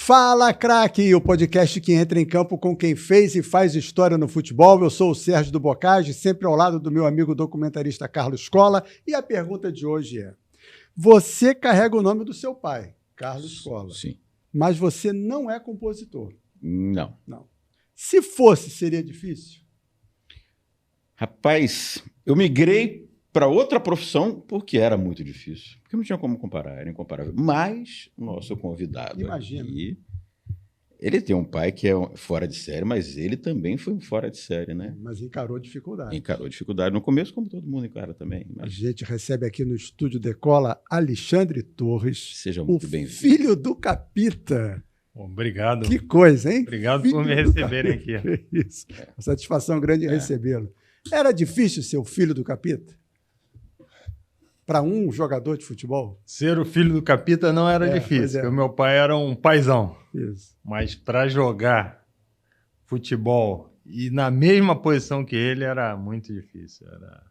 Fala, craque! O podcast que entra em campo com quem fez e faz história no futebol. Eu sou o Sérgio do Bocage, sempre ao lado do meu amigo documentarista Carlos Scola. E a pergunta de hoje é: você carrega o nome do seu pai, Carlos Scola. Sim. Mas você não é compositor. Não. Não. Se fosse, seria difícil? Rapaz, eu migrei para outra profissão porque era muito difícil. Porque não tinha como comparar, era incomparável. Mas o nosso convidado aqui, ele tem um pai que é fora de série, mas ele também foi um fora de série, né? Mas encarou dificuldade. Encarou dificuldade no começo, como todo mundo encara também. Mas... A gente recebe aqui no Estúdio Decola Alexandre Torres. Seja muito bem-vindo. Filho do Capita. Obrigado. Que coisa, hein? Obrigado Filho por me receberem aqui. Isso. Uma satisfação grande em recebê-lo. Era difícil ser o filho do Capita? Para um jogador de futebol? Ser o filho do Capita não era difícil, porque o meu pai era um paizão. Isso. Mas para jogar futebol e na mesma posição que ele era muito difícil. Era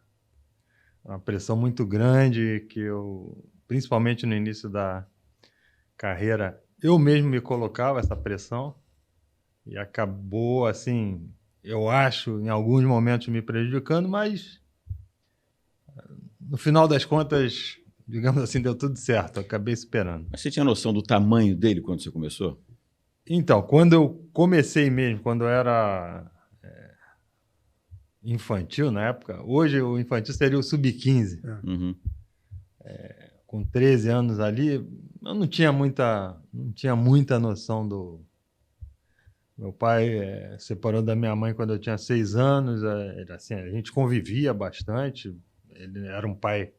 uma pressão muito grande que eu, principalmente no início da carreira, eu mesmo me colocava essa pressão e acabou, assim, eu acho, em alguns momentos me prejudicando, mas no final das contas, digamos assim, deu tudo certo, eu acabei superando. Mas você tinha noção do tamanho dele quando você começou? Então, quando eu comecei mesmo, quando eu era infantil na época, hoje o infantil seria o sub-15. Uhum. Com 13 anos ali, eu não tinha muita noção do... Meu pai separou da minha mãe quando eu tinha 6 anos, assim, a gente convivia bastante, ele era um pai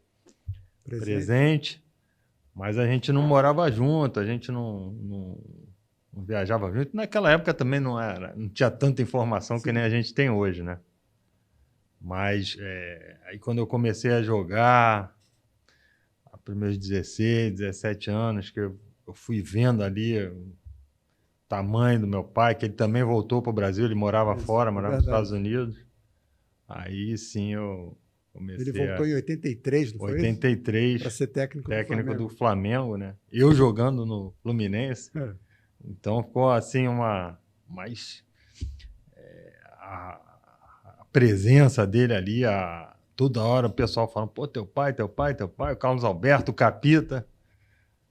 presente, mas a gente não morava junto, a gente não viajava junto. Naquela época também não tinha tanta informação que nem a gente tem hoje, né? Mas aí quando eu comecei a jogar, para os meus 16, 17 anos, que eu fui vendo ali o tamanho do meu pai, que ele também voltou para o Brasil, ele morava fora, morava nos Estados Unidos. Aí sim eu comecei. Ele voltou em 83, não foi? 83, para ser técnico do Flamengo, né? Eu jogando no Fluminense. Então ficou assim mais a presença dele ali, toda hora o pessoal falando, pô, teu pai, o Carlos Alberto, o Capita.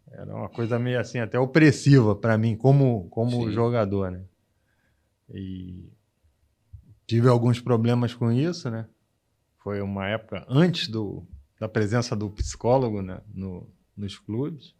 Era uma coisa meio assim, até opressiva para mim, como jogador, né? E tive alguns problemas com isso, né? Foi uma época antes da presença do psicólogo, né? Nos clubes.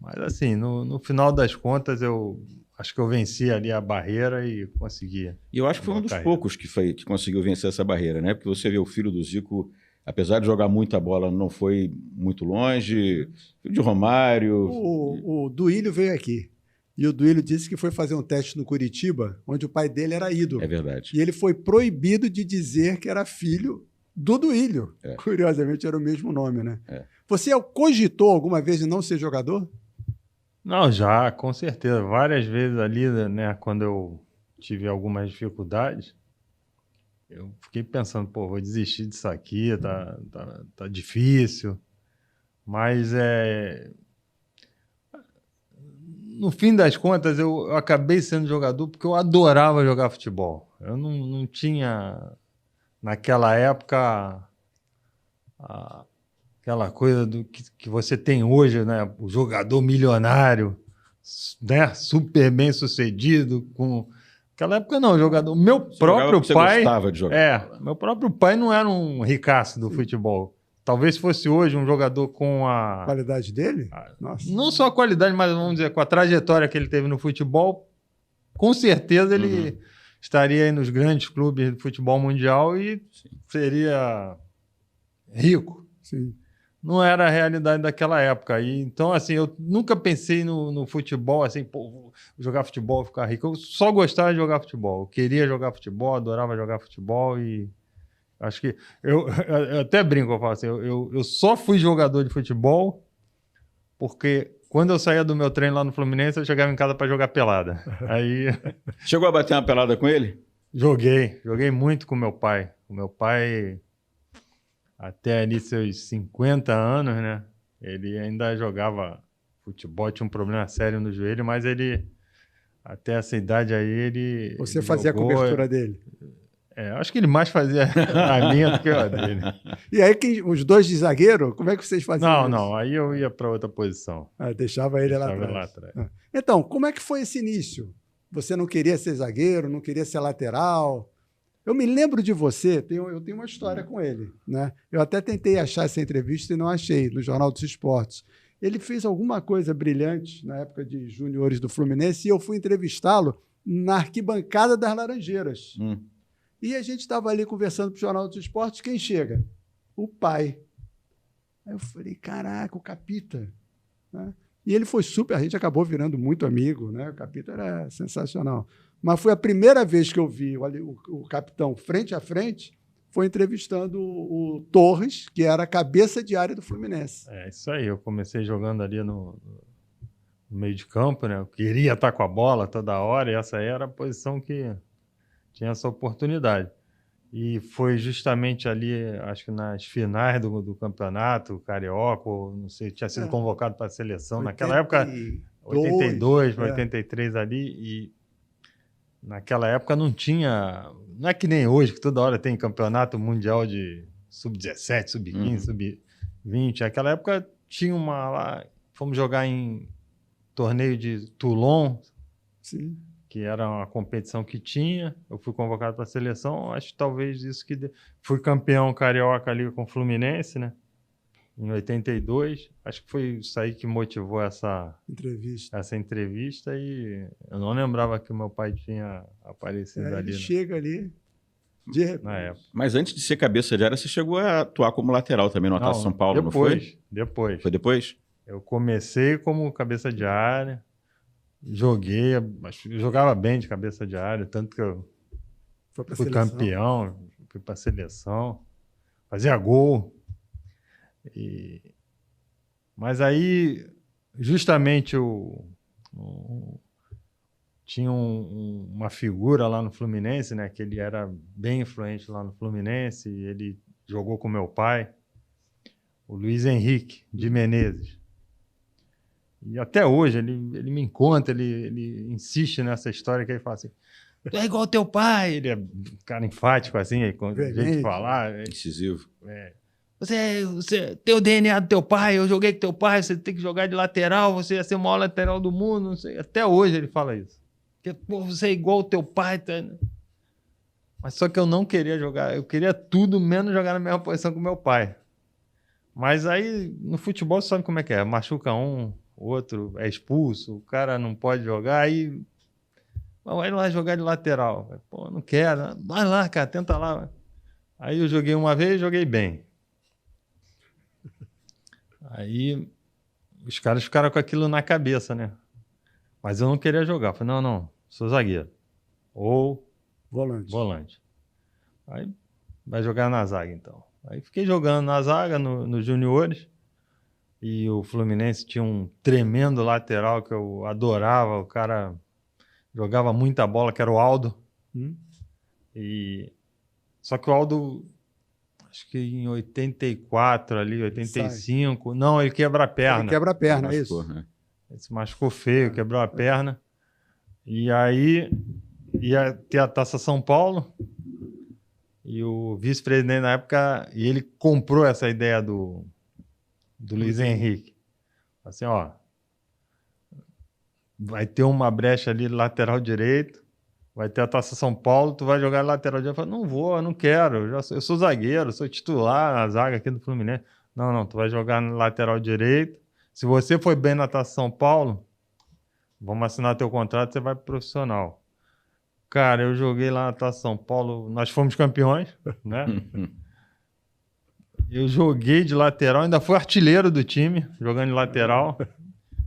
Mas assim, no final das contas, eu acho que eu venci ali a barreira e consegui. E eu acho que foi um dos poucos que conseguiu vencer essa barreira, né? Porque você vê o filho do Zico, apesar de jogar muita bola, não foi muito longe. Filho de Romário. O Duílio veio aqui. E o Duílio disse que foi fazer um teste no Curitiba, onde o pai dele era ídolo. É verdade. E ele foi proibido de dizer que era filho do Duílio. Curiosamente, era o mesmo nome, né? Você cogitou alguma vez de não ser jogador? Não, já, com certeza. Várias vezes ali, né, quando eu tive algumas dificuldades, eu fiquei pensando, pô, vou desistir disso aqui, tá difícil. Mas no fim das contas, eu acabei sendo jogador porque eu adorava jogar futebol. Eu não tinha, naquela época, aquela coisa que você tem hoje, né? O jogador milionário, né? Super bem sucedido. Naquela época não, jogador. Meu próprio pai. Você gostava de jogar. Meu próprio pai não era um ricaço do futebol. Talvez fosse hoje um jogador com a qualidade dele? Nossa. Não só a qualidade, mas vamos dizer, com a trajetória que ele teve no futebol, com certeza ele estaria aí nos grandes clubes do futebol mundial e seria rico. Sim. Não era a realidade daquela época. Então, assim, eu nunca pensei no futebol, assim, pô, vou jogar futebol, ficar rico. Eu só gostava de jogar futebol. Eu queria jogar futebol, adorava jogar futebol e acho que... Eu até brinco, eu falo assim, eu só fui jogador de futebol porque quando eu saía do meu treino lá no Fluminense, eu chegava em casa para jogar pelada. Aí... Chegou a bater uma pelada com ele? Joguei muito com meu pai. O meu pai... Até ali seus 50 anos, né? Ele ainda jogava futebol, tinha um problema sério no joelho, mas ele, até essa idade aí, ele Você fazia jogou, a cobertura dele? Acho que ele mais fazia a minha do que a dele. E aí, os dois de zagueiro, como é que vocês faziam isso? Não, aí eu ia para outra posição. Deixava ele lá atrás. Então, como é que foi esse início? Você não queria ser zagueiro, não queria ser lateral? Eu me lembro de você, eu tenho uma história com ele, né? Eu até tentei achar essa entrevista e não achei, no Jornal dos Esportes. Ele fez alguma coisa brilhante na época de juniores do Fluminense e eu fui entrevistá-lo na arquibancada das Laranjeiras. E a gente estava ali conversando para o Jornal dos Esportes, quem chega? O pai. Aí eu falei, caraca, o Capita. Né? E ele foi super, a gente acabou virando muito amigo, né? O Capita era sensacional. Mas foi a primeira vez que eu vi o capitão frente a frente, foi entrevistando o Torres, que era a cabeça de área do Fluminense. Isso aí, eu comecei jogando ali no meio de campo, né? Eu queria estar com a bola toda hora, e essa era a posição que tinha essa oportunidade. E foi justamente ali, acho que nas finais do campeonato, Carioca, não sei, tinha sido convocado para a seleção. Naquela época, 82, 83 ali, e naquela época não tinha... Não é que nem hoje, que toda hora tem campeonato mundial de sub-17, sub-15, sub-20. Naquela época tinha uma lá... Fomos jogar em torneio de Toulon, sim, que era uma competição que tinha. Eu fui convocado para a seleção, acho que talvez isso que... Fui campeão carioca ali com o Fluminense, né? Em 82. Acho que foi isso aí que motivou essa entrevista, e eu não lembrava que o meu pai tinha aparecido ali. Ele chega ali de repente. Na época. Mas antes de ser cabeça de área, você chegou a atuar como lateral também no Taça São Paulo, não foi? Depois. Foi depois? Eu comecei como cabeça de área, jogava bem de cabeça de área, tanto que eu fui campeão, fui para a seleção, fazia gol. Mas aí, justamente, tinha uma figura lá no Fluminense, né, que ele era bem influente lá no Fluminense, e ele jogou com meu pai, o Luiz Henrique de Menezes. E até hoje ele me encontra, ele insiste nessa história que ele fala assim, tu é igual teu pai. Ele é um cara enfático, assim, com jeito de falar. Incisivo. Você tem o DNA do teu pai, eu joguei com teu pai, você tem que jogar de lateral, você ia ser o maior lateral do mundo, não sei. Até hoje ele fala isso. Porque, você é igual o teu pai. Tá? Mas só que eu não queria jogar, eu queria tudo menos jogar na mesma posição que o meu pai. Mas aí, no futebol, você sabe como é que é, machuca um, o outro é expulso, o cara não pode jogar, aí vai lá jogar de lateral. Pô, não quero, vai lá, cara, tenta lá. Aí eu joguei uma vez, joguei bem. Aí os caras ficaram com aquilo na cabeça, né? Mas eu não queria jogar. Falei, não, sou zagueiro. Ou volante. Aí vai jogar na zaga, então. Aí fiquei jogando na zaga, nos juniores. E o Fluminense tinha um tremendo lateral que eu adorava. O cara jogava muita bola, que era o Aldo. Só que o Aldo, acho que em 84 ali, 85... Não, ele quebra a perna. Ele quebra a perna, isso. Né? Ele se machucou feio, quebrou a perna. E aí ia ter a Taça São Paulo. E o vice-presidente na época, e ele comprou essa ideia do Luiz Henrique. Assim, ó, vai ter uma brecha ali lateral direito, vai ter a Taça São Paulo, tu vai jogar lateral direito. Eu falei, não vou, eu não quero, eu sou zagueiro, sou titular na zaga aqui do Fluminense. Não, tu vai jogar no lateral direito. Se você foi bem na Taça São Paulo, vamos assinar teu contrato, você vai pro profissional. Cara, eu joguei lá na Taça São Paulo, nós fomos campeões, né? Eu joguei de lateral, ainda fui artilheiro do time, jogando de lateral.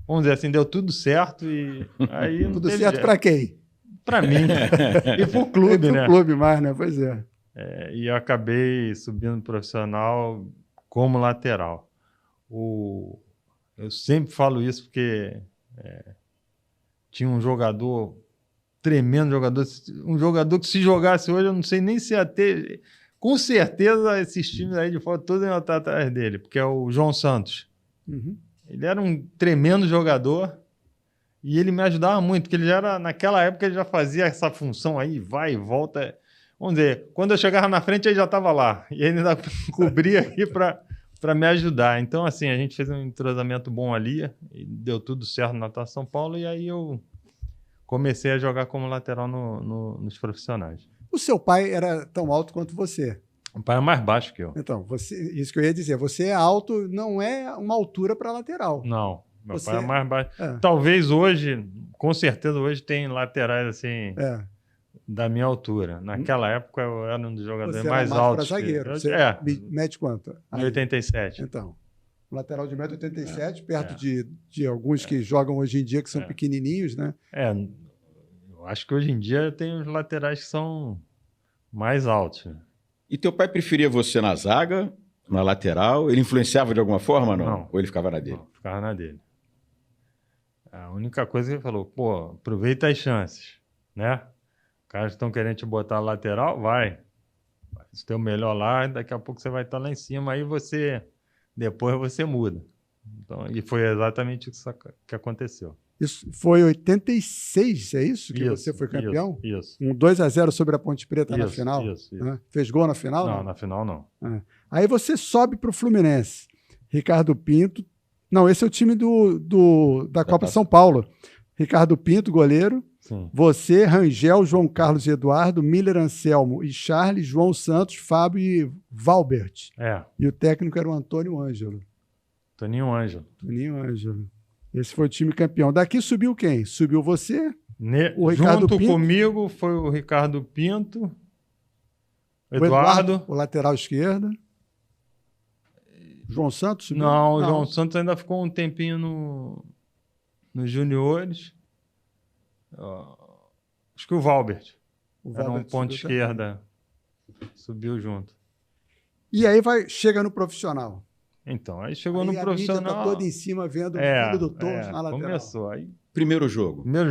Vamos dizer assim, deu tudo certo e aí não tudo certo para quem? Para mim. E pro clube, né? Pro clube mais, né? Pois é. E eu acabei subindo profissional como lateral. Eu sempre falo isso porque tinha um jogador, tremendo jogador, um jogador que se jogasse hoje, eu não sei nem se ia ter... Com certeza, esses times aí de fora, todos iam estar atrás dele, porque é o João Santos. Ele era um tremendo jogador e ele me ajudava muito, porque naquela época ele já fazia essa função aí, vai e volta. Vamos dizer, quando eu chegava na frente, ele já estava lá. E ele ainda cobria aqui para me ajudar. Então, assim, a gente fez um entrosamento bom ali, e deu tudo certo na Taça São Paulo, e aí eu comecei a jogar como lateral nos profissionais. O seu pai era tão alto quanto você? O pai é mais baixo que eu. Então, isso que eu ia dizer. Você é alto, não é uma altura para lateral. Não, meu Você pai é mais baixo. É. Talvez hoje, com certeza hoje tem laterais assim da minha altura. Naquela época eu era um dos jogadores você mais era altos. Para zagueiro. Você mede quanto? 1,87. Então, lateral de 1,87m, perto de alguns que jogam hoje em dia, que são pequenininhos, né? Eu acho que hoje em dia tem os laterais que são mais altos. E teu pai preferia você na zaga, na lateral? Ele influenciava de alguma forma, não? Ou ele ficava na dele? Não, ficava na dele. A única coisa que ele falou, aproveita as chances, né? Os caras estão querendo te botar lateral, vai. Faz o teu melhor lá, daqui a pouco você vai estar lá em cima, aí depois você muda. Então, e foi exatamente isso que aconteceu. Isso foi 86, é isso? Que você foi campeão? Isso. 2-0 sobre a Ponte Preta na final? Isso. Fez gol na final? Não, na final não. Aí você sobe para o Fluminense. Ricardo Pinto. Não, esse é o time da Copa São Paulo. Ricardo Pinto, goleiro. Sim. Você, Rangel, João Carlos e Eduardo, Miller, Anselmo e Charles, João Santos, Fábio e Valbert. E o técnico era o Antônio Ângelo. Toninho Ângelo. Esse foi o time campeão. Daqui subiu quem? Subiu você, o Ricardo Pinto. Comigo foi o Ricardo Pinto, Eduardo. O lateral esquerdo. João Santos subiu? Não, o João Santos ainda ficou um tempinho nos juniores. Acho que o Valbert. Era um ponto esquerda. Subiu junto. E aí chega no profissional. Então, aí chegou no profissional. A mídia tá toda em cima vendo o filho do Torres na lateral. Começou. Aí, primeiro jogo. Primeiro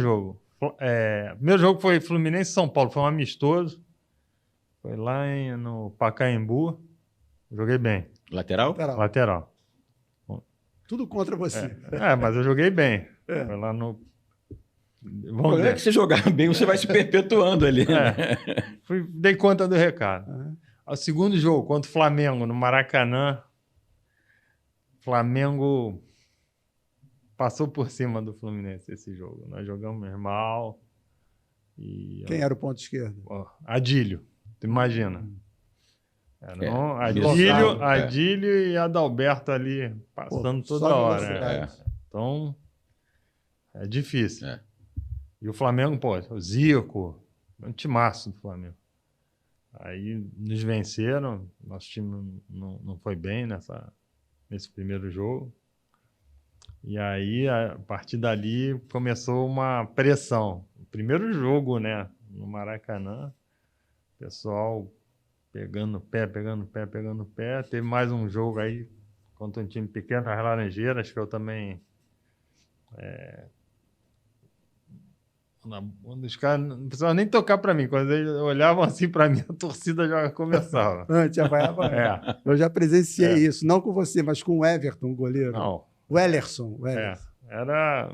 jogo foi Fluminense e São Paulo. Foi um amistoso. Foi lá no Pacaembu. Joguei bem. Lateral? Lateral. Tudo contra você. Mas eu joguei bem. Foi lá no... O problema é que você jogar bem, você vai se perpetuando ali. Dei conta do recado. O segundo jogo, contra o Flamengo, no Maracanã. Flamengo passou por cima do Fluminense esse jogo. Nós jogamos mal. Quem era o ponto esquerdo? Adílio, tu imagina. Adílio e Adalberto ali, passando toda hora. Então, é difícil. E o Flamengo, o Zico, um timaço do Flamengo. Aí nos venceram, nosso time não foi bem nesse primeiro jogo. E aí, a partir dali, começou uma pressão. O primeiro jogo, né, no Maracanã, o pessoal pegando pé. Teve mais um jogo aí contra um time pequeno, as Laranjeiras, que eu também... Os caras não precisavam nem tocar para mim. Quando eles olhavam assim para mim, a torcida já começava. Antes, eu já presenciei isso, não com você, mas com o Everton, o goleiro. Não. O Ellerson. Era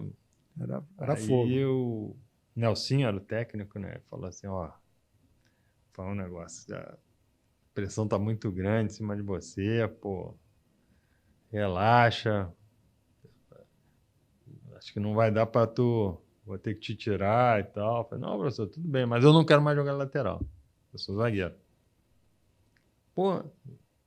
fogo. E o Nelsinho era o técnico, né? Falou assim, foi um negócio, a pressão tá muito grande em cima de você, relaxa. Acho que não vai dar para tu... Vou ter que te tirar e tal. Eu falei, não, professor, tudo bem, mas eu não quero mais jogar lateral. Eu sou zagueiro.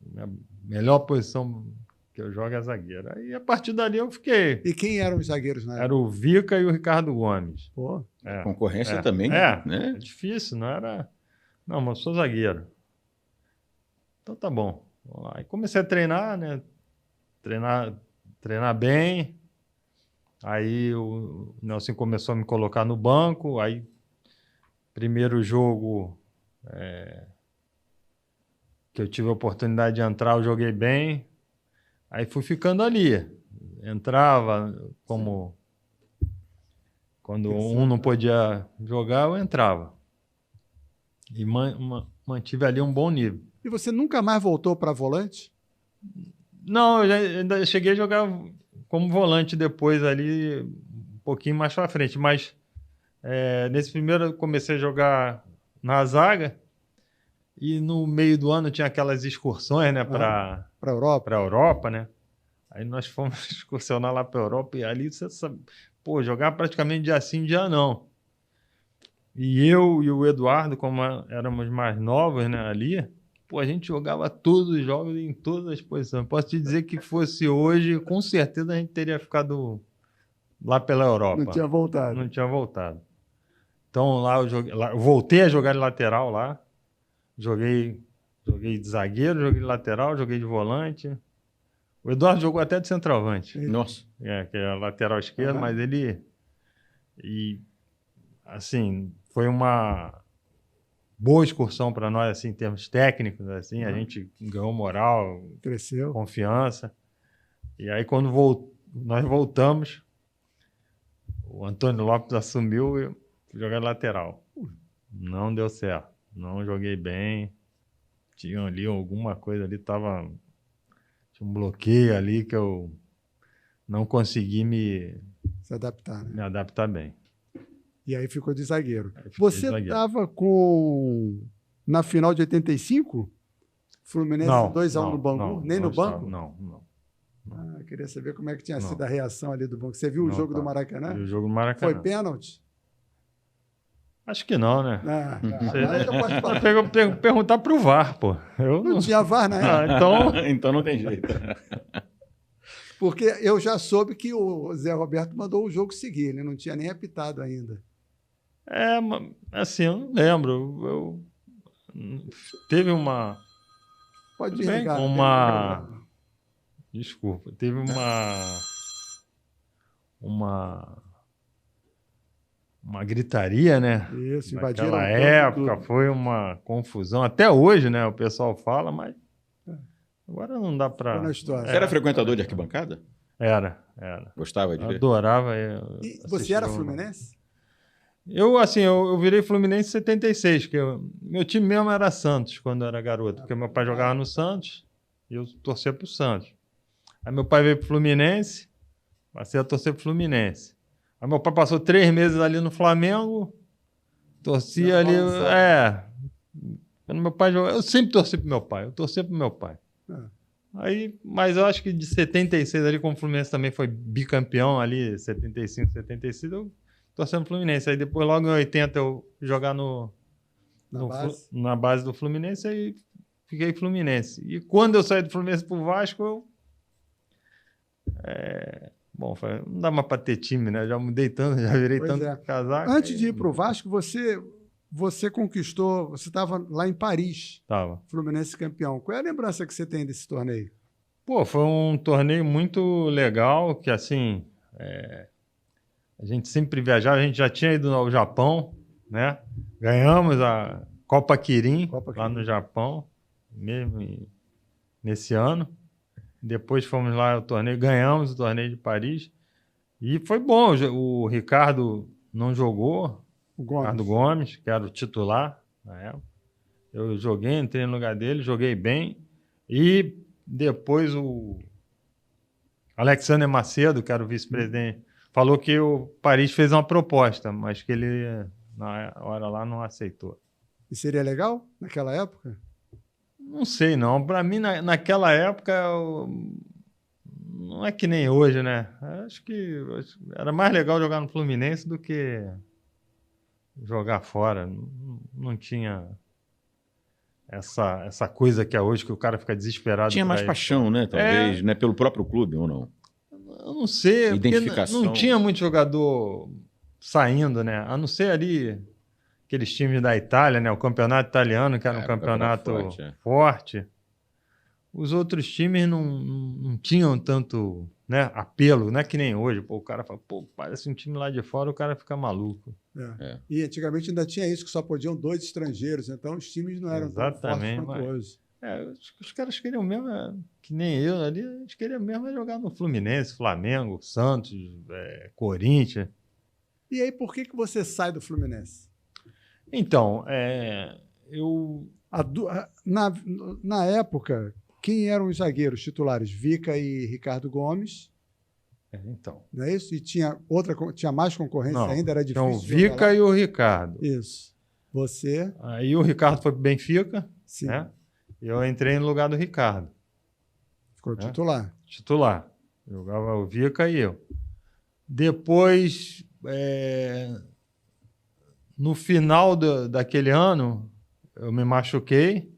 Minha melhor posição que eu jogo é zagueiro. Aí, a partir dali, eu fiquei... E quem eram os zagueiros na época? Era o Vica e o Ricardo Gomes. Concorrência também, né? É difícil, não era... Não, mas eu sou zagueiro. Então, tá bom. Vamos lá. Aí comecei a treinar, né? Treinar bem... Aí o Nelson começou a me colocar no banco. Aí, primeiro jogo que eu tive a oportunidade de entrar, eu joguei bem. Aí fui ficando ali. Entrava como... Quando um não podia jogar, eu entrava. E mantive ali um bom nível. E você nunca mais voltou para volante? Não, eu ainda cheguei a jogar... como volante depois ali, um pouquinho mais para frente. Mas nesse primeiro eu comecei a jogar na zaga e no meio do ano tinha aquelas excursões, né, para Europa, né? Aí nós fomos excursionar lá para a Europa e ali você sabe, pô, jogar praticamente dia sim, dia não. E eu e o Eduardo, como éramos mais novos, né, ali, pô, a gente jogava todos os jogos em todas as posições. Posso te dizer que fosse hoje, com certeza a gente teria ficado lá pela Europa. Não tinha voltado. Não tinha voltado. Então lá eu voltei a jogar de lateral lá. Joguei de zagueiro, joguei de lateral, joguei de volante. O Eduardo jogou até de centroavante. Nossa. Que é lateral esquerdo, mas ele... E, assim, foi uma boa excursão para nós, assim, em termos técnicos, assim. A gente ganhou moral, cresceu, confiança. E aí, quando nós voltamos, o Antônio Lopes assumiu e jogar lateral. Não deu certo. Não joguei bem. Tinha ali alguma coisa ali, tinha um bloqueio ali que eu não consegui se adaptar, né? Me adaptar bem. E aí ficou de zagueiro. Você estava na final de 85? Fluminense 2-1 no Bangu? Nem no banco? Não. Queria saber como é que tinha sido a reação ali do banco. Você viu o jogo do Maracanã? Vi o jogo do Maracanã. Foi pênalti? Acho que não, né? Perguntar pro VAR, pô. Não tinha VAR, né? Então não tem jeito. Porque eu já soube que o Zé Roberto mandou o jogo seguir, ele não tinha nem apitado ainda. Assim, eu não lembro. Teve uma... Pode desligar. Desculpa. Teve uma gritaria, né? Isso, invadiram. Naquela época foi uma confusão. Até hoje, né? O pessoal fala, mas agora não dá para... Você era frequentador de arquibancada? Era. Gostava de ver? Adorava. E você era Fluminense? Eu virei Fluminense em 76, que meu time mesmo era Santos quando eu era garoto, porque meu pai jogava no Santos e eu torcia pro Santos. Aí meu pai veio pro Fluminense, passei a torcer pro Fluminense. Aí meu pai passou 3 meses ali no Flamengo, torcia ali... Quando meu pai jogava, eu sempre torci pro meu pai, Aí, mas eu acho que de 76 ali, como o Fluminense também foi bicampeão ali, 75, 76, eu torcendo pro Fluminense. Aí depois, logo em 80, eu jogar na base do Fluminense, aí fiquei Fluminense. E quando eu saí do Fluminense pro Vasco, não dá mais para ter time, né? Já mudei tanto, já virei casaco. Antes de ir pro Vasco, você conquistou, você estava lá em Paris. Tava. Fluminense campeão. Qual é a lembrança que você tem desse torneio? Pô, foi um torneio muito legal, que assim, a gente sempre viajava, a gente já tinha ido ao Japão, né? Ganhamos a Copa Kirin lá no Japão, mesmo nesse ano. Depois fomos lá ao torneio, ganhamos o torneio de Paris. E foi bom, o Ricardo não jogou, Ricardo Gomes, que era o titular na época. Eu joguei, entrei no lugar dele, joguei bem. E depois o Alexandre Macedo, que era o vice-presidente, falou que o Paris fez uma proposta, mas que ele, na hora lá, não aceitou. E seria legal naquela época? Não sei, não. Para mim, naquela época, não é que nem hoje, né? Acho que era mais legal jogar no Fluminense do que jogar fora. Não tinha essa coisa que é hoje, que o cara fica desesperado. Tinha mais paixão, né? Talvez, né? Pelo próprio clube ou não? Eu não sei. Identificação. Não tinha muito jogador saindo, né? A não ser ali aqueles times da Itália, né? O campeonato italiano, que era um campeonato forte. Os outros times não tinham tanto, né, apelo, não é que nem hoje. Pô, o cara fala, parece um time lá de fora, o cara fica maluco. E antigamente ainda tinha isso, que só podiam 2 estrangeiros, então os times não eram tão fortes quanto hoje. Os caras queriam mesmo, que nem eu ali, eles queriam mesmo jogar no Fluminense, Flamengo, Santos, Corinthians. E aí, por que você sai do Fluminense? Então, na época, quem eram os zagueiros titulares? Vica e Ricardo Gomes. Então. Não é isso? E tinha mais concorrência Não, ainda? Era difícil. Então, o Vica e o Ricardo. Isso. Você? Aí o Ricardo foi pro Benfica, Sim. né? E eu entrei no lugar do Ricardo. Ficou titular. Titular. Jogava o Vica e eu. Depois, no final daquele ano, eu me machuquei.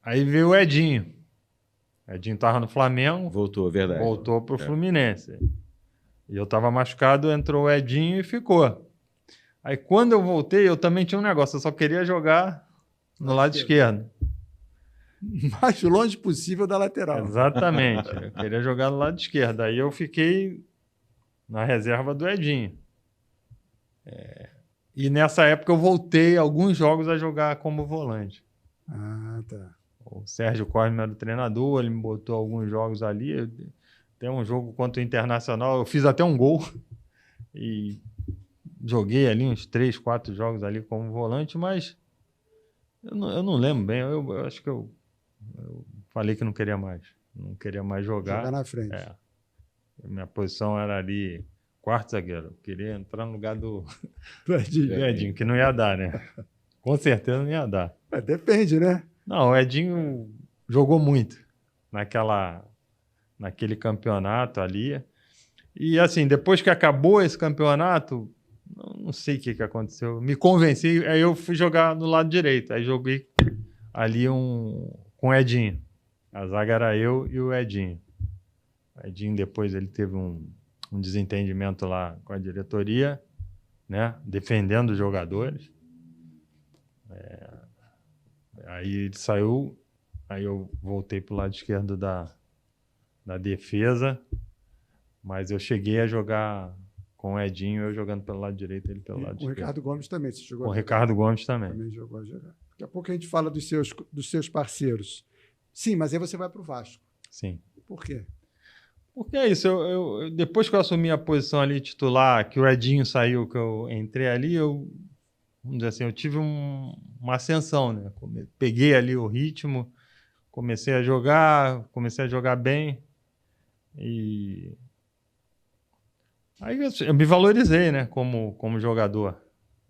Aí veio o Edinho. O Edinho estava no Flamengo. Voltou, verdade. Voltou para o Fluminense. E eu estava machucado, entrou o Edinho e ficou. Aí quando eu voltei, eu também tinha um negócio. Eu só queria jogar no lado esquerdo. Mais longe possível da lateral. Exatamente. Eu queria jogar no lado esquerdo. Aí eu fiquei na reserva do Edinho. E nessa época eu voltei alguns jogos a jogar como volante. Ah, tá. O Sérgio Cosme era o treinador, ele me botou alguns jogos ali. Tem um jogo contra o Internacional, eu fiz até um gol. E joguei ali uns 3, 4 jogos ali como volante, mas eu não lembro bem. Eu acho que eu falei que não queria mais. Não queria mais jogar. Jogar na frente. Minha posição era ali, quarto zagueiro. Eu queria entrar no lugar do Edinho, que não ia dar, né? Com certeza não ia dar. Depende, né? Não, o Edinho jogou muito naquele campeonato ali. E assim, depois que acabou esse campeonato, não sei o que aconteceu. Me convenci, aí eu fui jogar no lado direito. Aí joguei ali com o Edinho. A zaga era eu e o Edinho. O Edinho depois ele teve um desentendimento lá com a diretoria, né? Defendendo os jogadores. Aí ele saiu, aí eu voltei para o lado esquerdo da defesa, mas eu cheguei a jogar com o Edinho, eu jogando pelo lado direito, ele pelo lado esquerdo. O Ricardo Gomes também, você jogou? Com o Ricardo Gomes também. Também jogou a jogar. Daqui a pouco a gente fala dos seus parceiros. Sim, mas aí você vai para o Vasco. Sim. Por quê? Porque é isso, eu depois que eu assumi a posição ali titular, que o Edinho saiu, que eu entrei ali, vamos dizer assim, eu tive uma ascensão, né? Peguei ali o ritmo, comecei a jogar bem e aí eu me valorizei, né? Como jogador.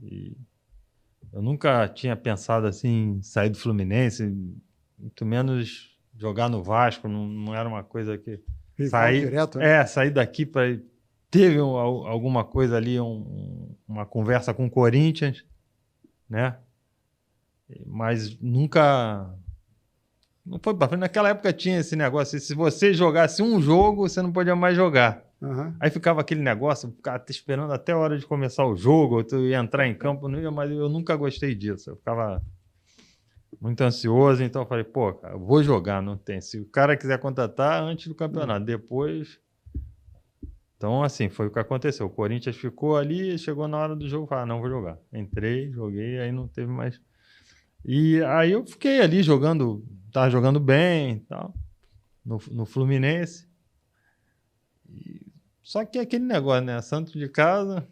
E eu nunca tinha pensado assim, em sair do Fluminense, muito menos jogar no Vasco, não era uma coisa que... Direto, né? Sair daqui para... Teve alguma coisa ali, uma conversa com o Corinthians, né? Mas nunca... Não foi para frente. Naquela época tinha esse negócio, se você jogasse um jogo, você não podia mais jogar. Uhum. Aí ficava aquele negócio, ficava esperando até a hora de começar o jogo, tu ia entrar em campo, não ia, mas eu nunca gostei disso. Eu ficava muito ansioso, então eu falei, pô, cara, eu vou jogar, não tem. Se o cara quiser contratar, antes do campeonato, depois... Então, assim, foi o que aconteceu. O Corinthians ficou ali, chegou na hora do jogo, falou, não vou jogar. Entrei, joguei, aí não teve mais... E aí eu fiquei ali jogando, tava jogando bem e tal, no Fluminense. Só que aquele negócio, né? Santo de casa,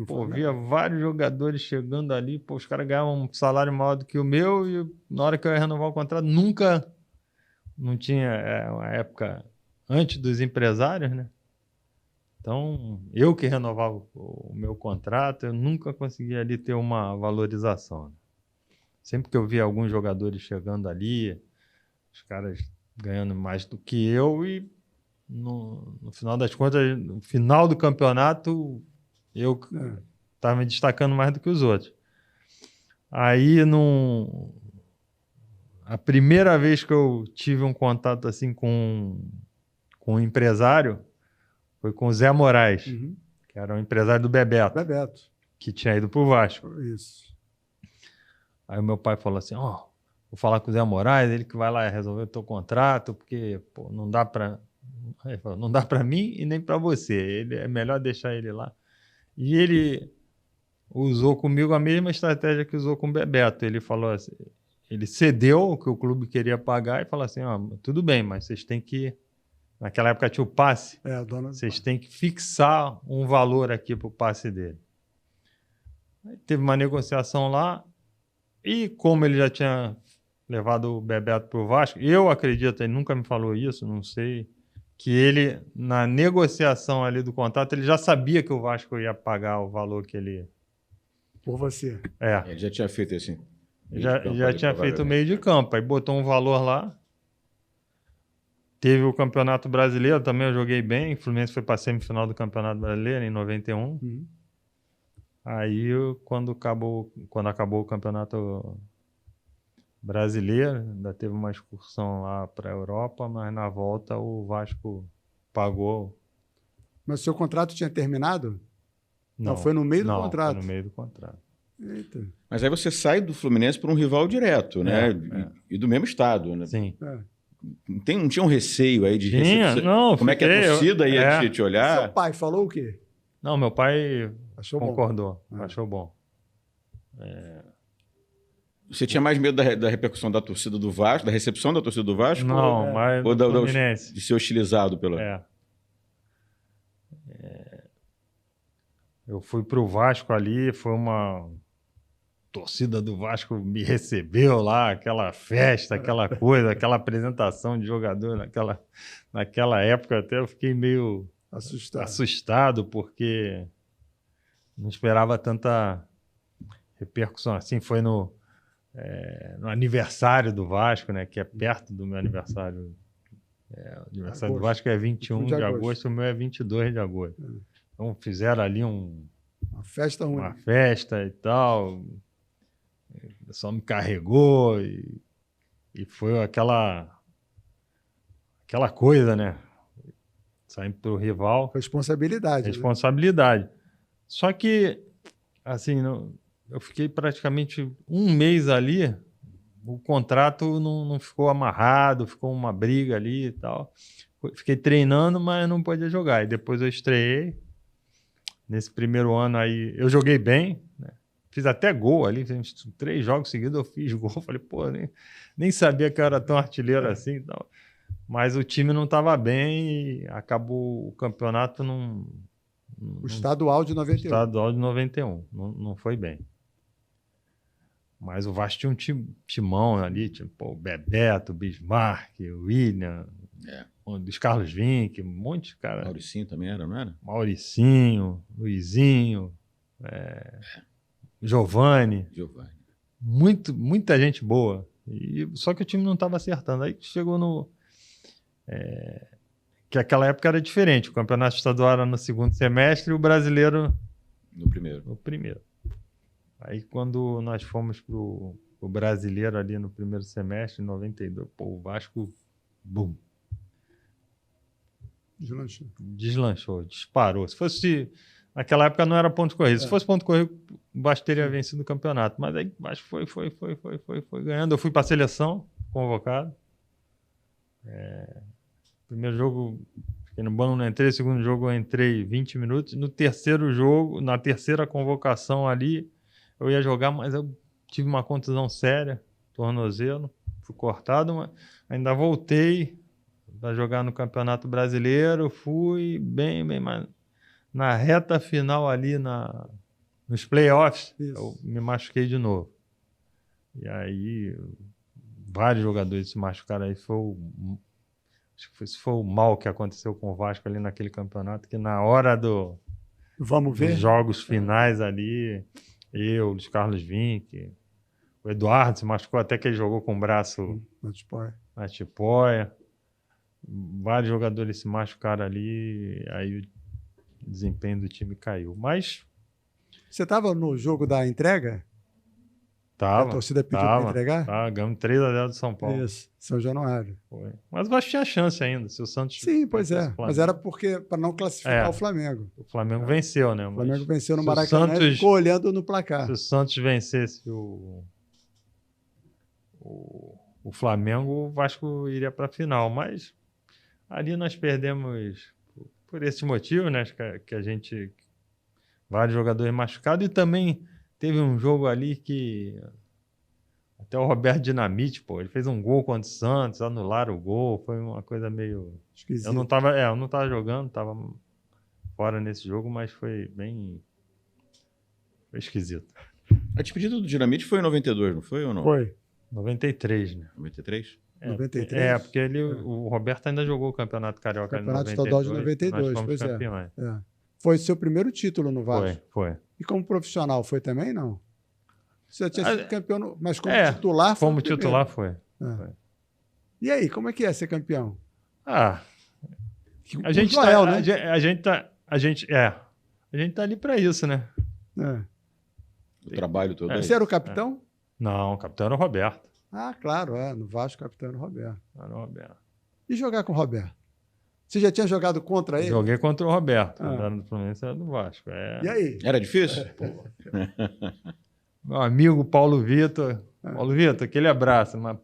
pô, via vários jogadores chegando ali, pô, os caras ganhavam um salário maior do que o meu e na hora que eu ia renovar o contrato, não tinha uma época antes dos empresários, né? Então, eu que renovava o meu contrato, eu nunca conseguia ali ter uma valorização, né? Sempre que eu via alguns jogadores chegando ali, os caras ganhando mais do que eu e no final das contas, no final do campeonato, eu estava me destacando mais do que os outros. Aí, a primeira vez que eu tive um contato assim com um empresário foi com o Zé Moraes, que era um empresário do Bebeto, que tinha ido para o Vasco. Isso. Aí o meu pai falou assim, vou falar com o Zé Moraes, ele que vai lá resolver o teu contrato, porque pô, não dá para mim e nem para você, é melhor deixar ele lá. E ele usou comigo a mesma estratégia que usou com o Bebeto. Ele falou assim, ele cedeu o que o clube queria pagar e falou assim, tudo bem, mas vocês têm que... Naquela época tinha o passe. Vocês têm que fixar um valor aqui para o passe dele. Aí teve uma negociação lá e como ele já tinha levado o Bebeto para o Vasco, eu acredito, ele nunca me falou isso, não sei, que ele, na negociação ali do contrato, ele já sabia que o Vasco ia pagar o valor que ele... Por você. Ele já tinha feito assim. Já tinha feito o meio de campo. Aí botou um valor lá. Teve o Campeonato Brasileiro também, eu joguei bem. O Fluminense foi para a semifinal do Campeonato Brasileiro em 91. Aí, quando acabou o Campeonato Brasileiro, ainda teve uma excursão lá para a Europa, mas na volta o Vasco pagou. Mas o seu contrato tinha terminado? Não, foi no meio do contrato. Foi no meio do contrato. Eita. Mas aí você sai do Fluminense para um rival direto, né? E do mesmo estado, né? Sim. Não tinha um receio aí de recepção? Não, como é que a torcida ia te olhar? Seu pai falou o quê? Não, meu pai concordou. Bom. Achou bom. Você tinha mais medo da repercussão da torcida do Vasco, da recepção da torcida do Vasco? Não, mas ou de ser hostilizado pela... Eu fui pro Vasco ali, foi uma torcida do Vasco me recebeu lá, aquela festa, aquela coisa, aquela apresentação de jogador naquela época até eu fiquei meio assustado porque não esperava tanta repercussão assim. Foi no aniversário do Vasco, né, que é perto do meu aniversário. O aniversário do Vasco é 21 de agosto, o meu é 22 de agosto. Então fizeram ali uma festa ruim. Uma festa e tal. O pessoal me carregou e foi aquela coisa, né? Saindo pro rival. Responsabilidade. Né? Só que, assim, eu fiquei praticamente um mês ali, o contrato não ficou amarrado, ficou uma briga ali e tal. Fiquei treinando, mas não podia jogar. E depois eu estreiei. Nesse primeiro ano aí, eu joguei bem, né? Fiz até gol ali, 3 jogos seguidos eu fiz gol. Falei, pô, nem sabia que eu era tão artilheiro assim e tal. Mas o time não estava bem e acabou o campeonato o estadual de 91. Estadual de 91, não foi bem. Mas o Vasco tinha um timão ali, tipo o Bebeto, o Bismarck, o William, dos Carlos Vinck, um monte de cara. Mauricinho também era, não era? Mauricinho, Luizinho, Giovani. Muita gente boa. Só que o time não estava acertando. Aí chegou que aquela época era diferente. O campeonato estadual era no segundo semestre e o brasileiro no primeiro. Aí quando nós fomos pro brasileiro ali no primeiro semestre, em 92, o Vasco, bum. Deslanchou, disparou. Se fosse... Naquela época não era ponto corrido. Se fosse ponto corrido, o Vasco teria vencido o campeonato. Mas aí o Vasco foi ganhando. Eu fui para a seleção, convocado. Primeiro jogo, fiquei no banco, não entrei. Segundo jogo, eu entrei 20 minutos. No terceiro jogo, na terceira convocação ali, eu ia jogar, mas eu tive uma contusão séria, tornozelo. Fui cortado, mas ainda voltei para jogar no Campeonato Brasileiro, fui bem, mas na reta final ali, nos playoffs, eu me machuquei de novo. E aí, vários jogadores se machucaram aí. Acho que foi o mal que aconteceu com o Vasco ali naquele campeonato, que na hora dos jogos finais ali, eu, Luiz Carlos Vinck, o Eduardo se machucou até que ele jogou com o braço na tipóia. Vários jogadores se machucaram ali, aí o desempenho do time caiu. Mas... Você estava no jogo da entrega? Tava. A torcida pediu para entregar? Ganhamos 3-0 do São Paulo. Isso, São Januário. Foi. Mas o Vasco tinha chance ainda, se o Santos... Sim, pois é. Mas era para não classificar o Flamengo. O Flamengo venceu, né? O Flamengo venceu no Maracanã e ficou olhando no placar. Se o Santos vencesse o Flamengo, o Vasco iria para a final. Mas ali nós perdemos por esse motivo, né? Que a gente... Vários jogadores machucados. E também teve um jogo ali que... Até o Roberto Dinamite, ele fez um gol contra o Santos, anularam o gol. Foi uma coisa meio... Esquisito. Eu não estava jogando, estava fora nesse jogo, mas foi bem... Foi esquisito. A despedida do Dinamite foi em 92, não foi ou não? Foi. 93, né? 93? 93? Porque o Roberto ainda jogou o Campeonato Carioca Campeonato em 92. Estadual de 92, Nós fomos pois campeões. é. Foi seu primeiro título no Vasco? Foi. E como profissional, foi também, não? Você já tinha sido campeão, mas como titular foi como titular foi. E aí, como é que é ser campeão? A gente Joel, tá, né? a gente tá ali para isso, né? O trabalho todo. Você era o capitão? Não, o capitão era o Roberto. Ah, claro, no Vasco o capitão era o Roberto. Era o Roberto. E jogar com o Roberto? Você já tinha jogado contra ele? Joguei contra o Roberto, era do Fluminense, era do Vasco. E aí? Era difícil? Meu amigo Paulo Vitor. Paulo Vitor, aquele abraço, mas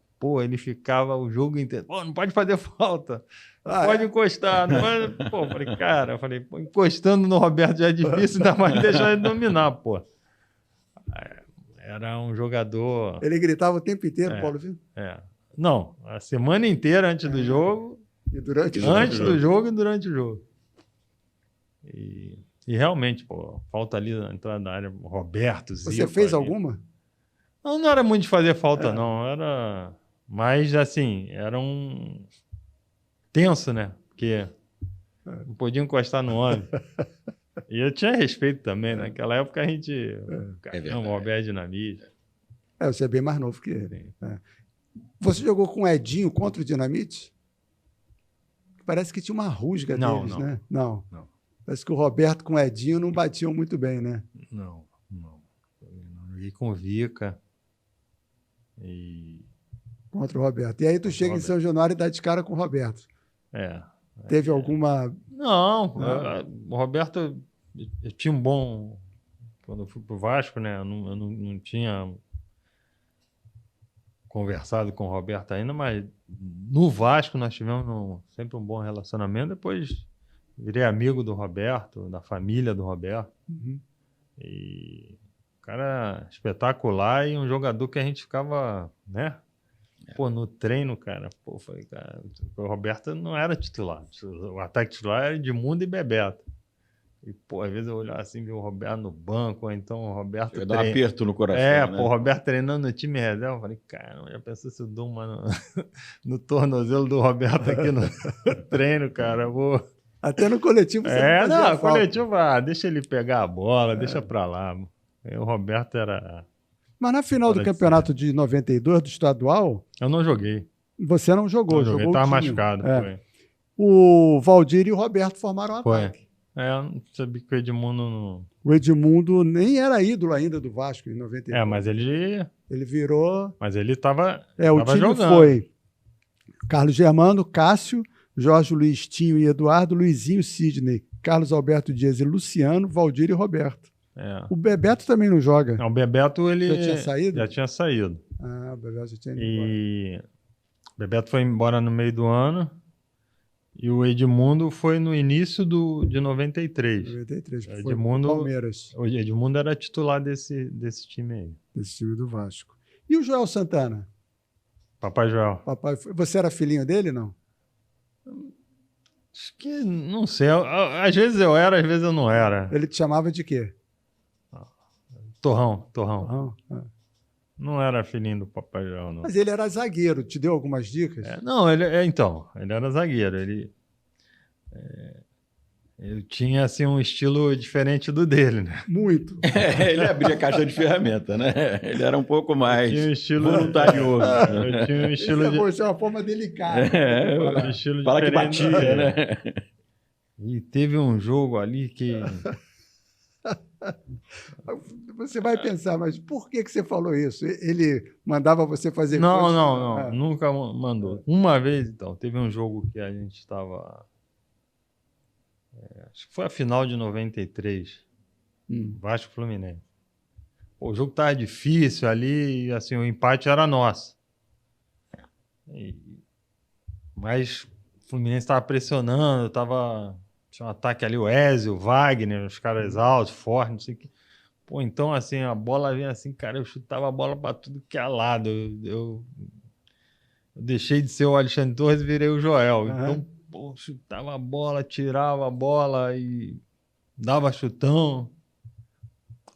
ele ficava o jogo inteiro. Não pode fazer falta. Não pode encostar. Não pode... falei, encostando no Roberto já é difícil, ainda mais deixar ele dominar, pô. Era um jogador... Ele gritava o tempo inteiro, Paulo Vitor? Não, a semana inteira antes do jogo... E durante o jogo? Antes do jogo e durante o jogo. E realmente, falta ali na entrada da área, Roberto, Zico. Você fez alguma? Não era muito de fazer falta, não. Era... Mas, assim, era um... tenso, né? Porque não podia encostar no homem. E eu tinha respeito também. Naquela época a gente... Caramba, o Roberto Dinamite. Você é bem mais novo que ele. Você jogou com o Edinho contra o Dinamite? Parece que tinha uma rusga deles, né? Não. Parece que o Roberto com o Edinho não batiam muito bem, né? Não. Joguei com o Vica. Contra o Roberto. E aí tu chega em São Januário e dá de cara com o Roberto. Teve alguma... Não. O Roberto... Eu tinha um bom... Quando eu fui pro Vasco, né? Eu não tinha conversado com o Roberto ainda, mas no Vasco nós tivemos sempre um bom relacionamento. Depois virei amigo do Roberto, da família do Roberto. E o cara espetacular e um jogador que a gente ficava, né? No treino, cara. Falei, cara, o Roberto não era titular. O ataque titular era Edmundo e Bebeto. E, às vezes eu olhava assim, vi o Roberto no banco, ou então o Roberto... Dá um aperto no coração, né? O Roberto treinando no time reserva. Eu falei, cara, já pensou se eu dou uma no tornozelo do Roberto aqui no treino, cara? Eu vou... Até no coletivo você não fazia coletivo, deixa ele pegar a bola, deixa pra lá. E o Roberto era... Mas na final do campeonato de 92, do estadual... Eu não joguei. Você não jogou? Não joguei, estava machucado. O Valdir e o Roberto formaram um ataque. Eu não sabia que o Edmundo não... O Edmundo nem era ídolo ainda do Vasco em 92. Mas ele... Ele virou... Mas ele estava o time jogando. Foi Carlos Germano, Cássio, Jorge Luiz, Tinho e Eduardo, Luizinho, Sidney, Carlos Alberto Dias e Luciano, Valdir e Roberto. O Bebeto também não joga. Não, o Bebeto, ele... Já tinha saído? Já tinha saído. O Bebeto já tinha ido embora. O Bebeto foi embora no meio do ano. E o Edmundo foi no início de 93. 93, que foi Palmeiras. O Edmundo era titular desse time aí. Desse time do Vasco. E o Joel Santana? Papai Joel. Você era filhinho dele, não? Acho que, não sei. Às vezes eu era, às vezes eu não era. Ele te chamava de quê? Torrão. Não era filhinho do Papai Joel, não. Mas ele era zagueiro, te deu algumas dicas? Não, ele era zagueiro. Ele tinha assim, um estilo diferente do dele, né? Muito. Ele abria a caixa de ferramenta, né? Ele era um pouco mais tinha um estilo voluntarioso. Eu tinha um estilo Isso é uma forma delicada. Estilo fala que batia, né? E teve um jogo ali que... Você vai pensar, mas por que você falou isso? Ele mandava você fazer coisas? Não. Nunca mandou. Uma vez, então, teve um jogo que a gente estava... acho que foi a final de 93. Vasco Fluminense. O jogo estava difícil ali e assim, o empate era nosso. Mas o Fluminense estava pressionando, tinha um ataque ali, o Ezio, o Wagner, os caras altos, fortes, não sei o que. Então, assim, a bola vinha assim, cara, eu chutava a bola para tudo que é lado. Eu deixei de ser o Alexandre Torres e virei o Joel. Então, chutava a bola, tirava a bola e dava chutão.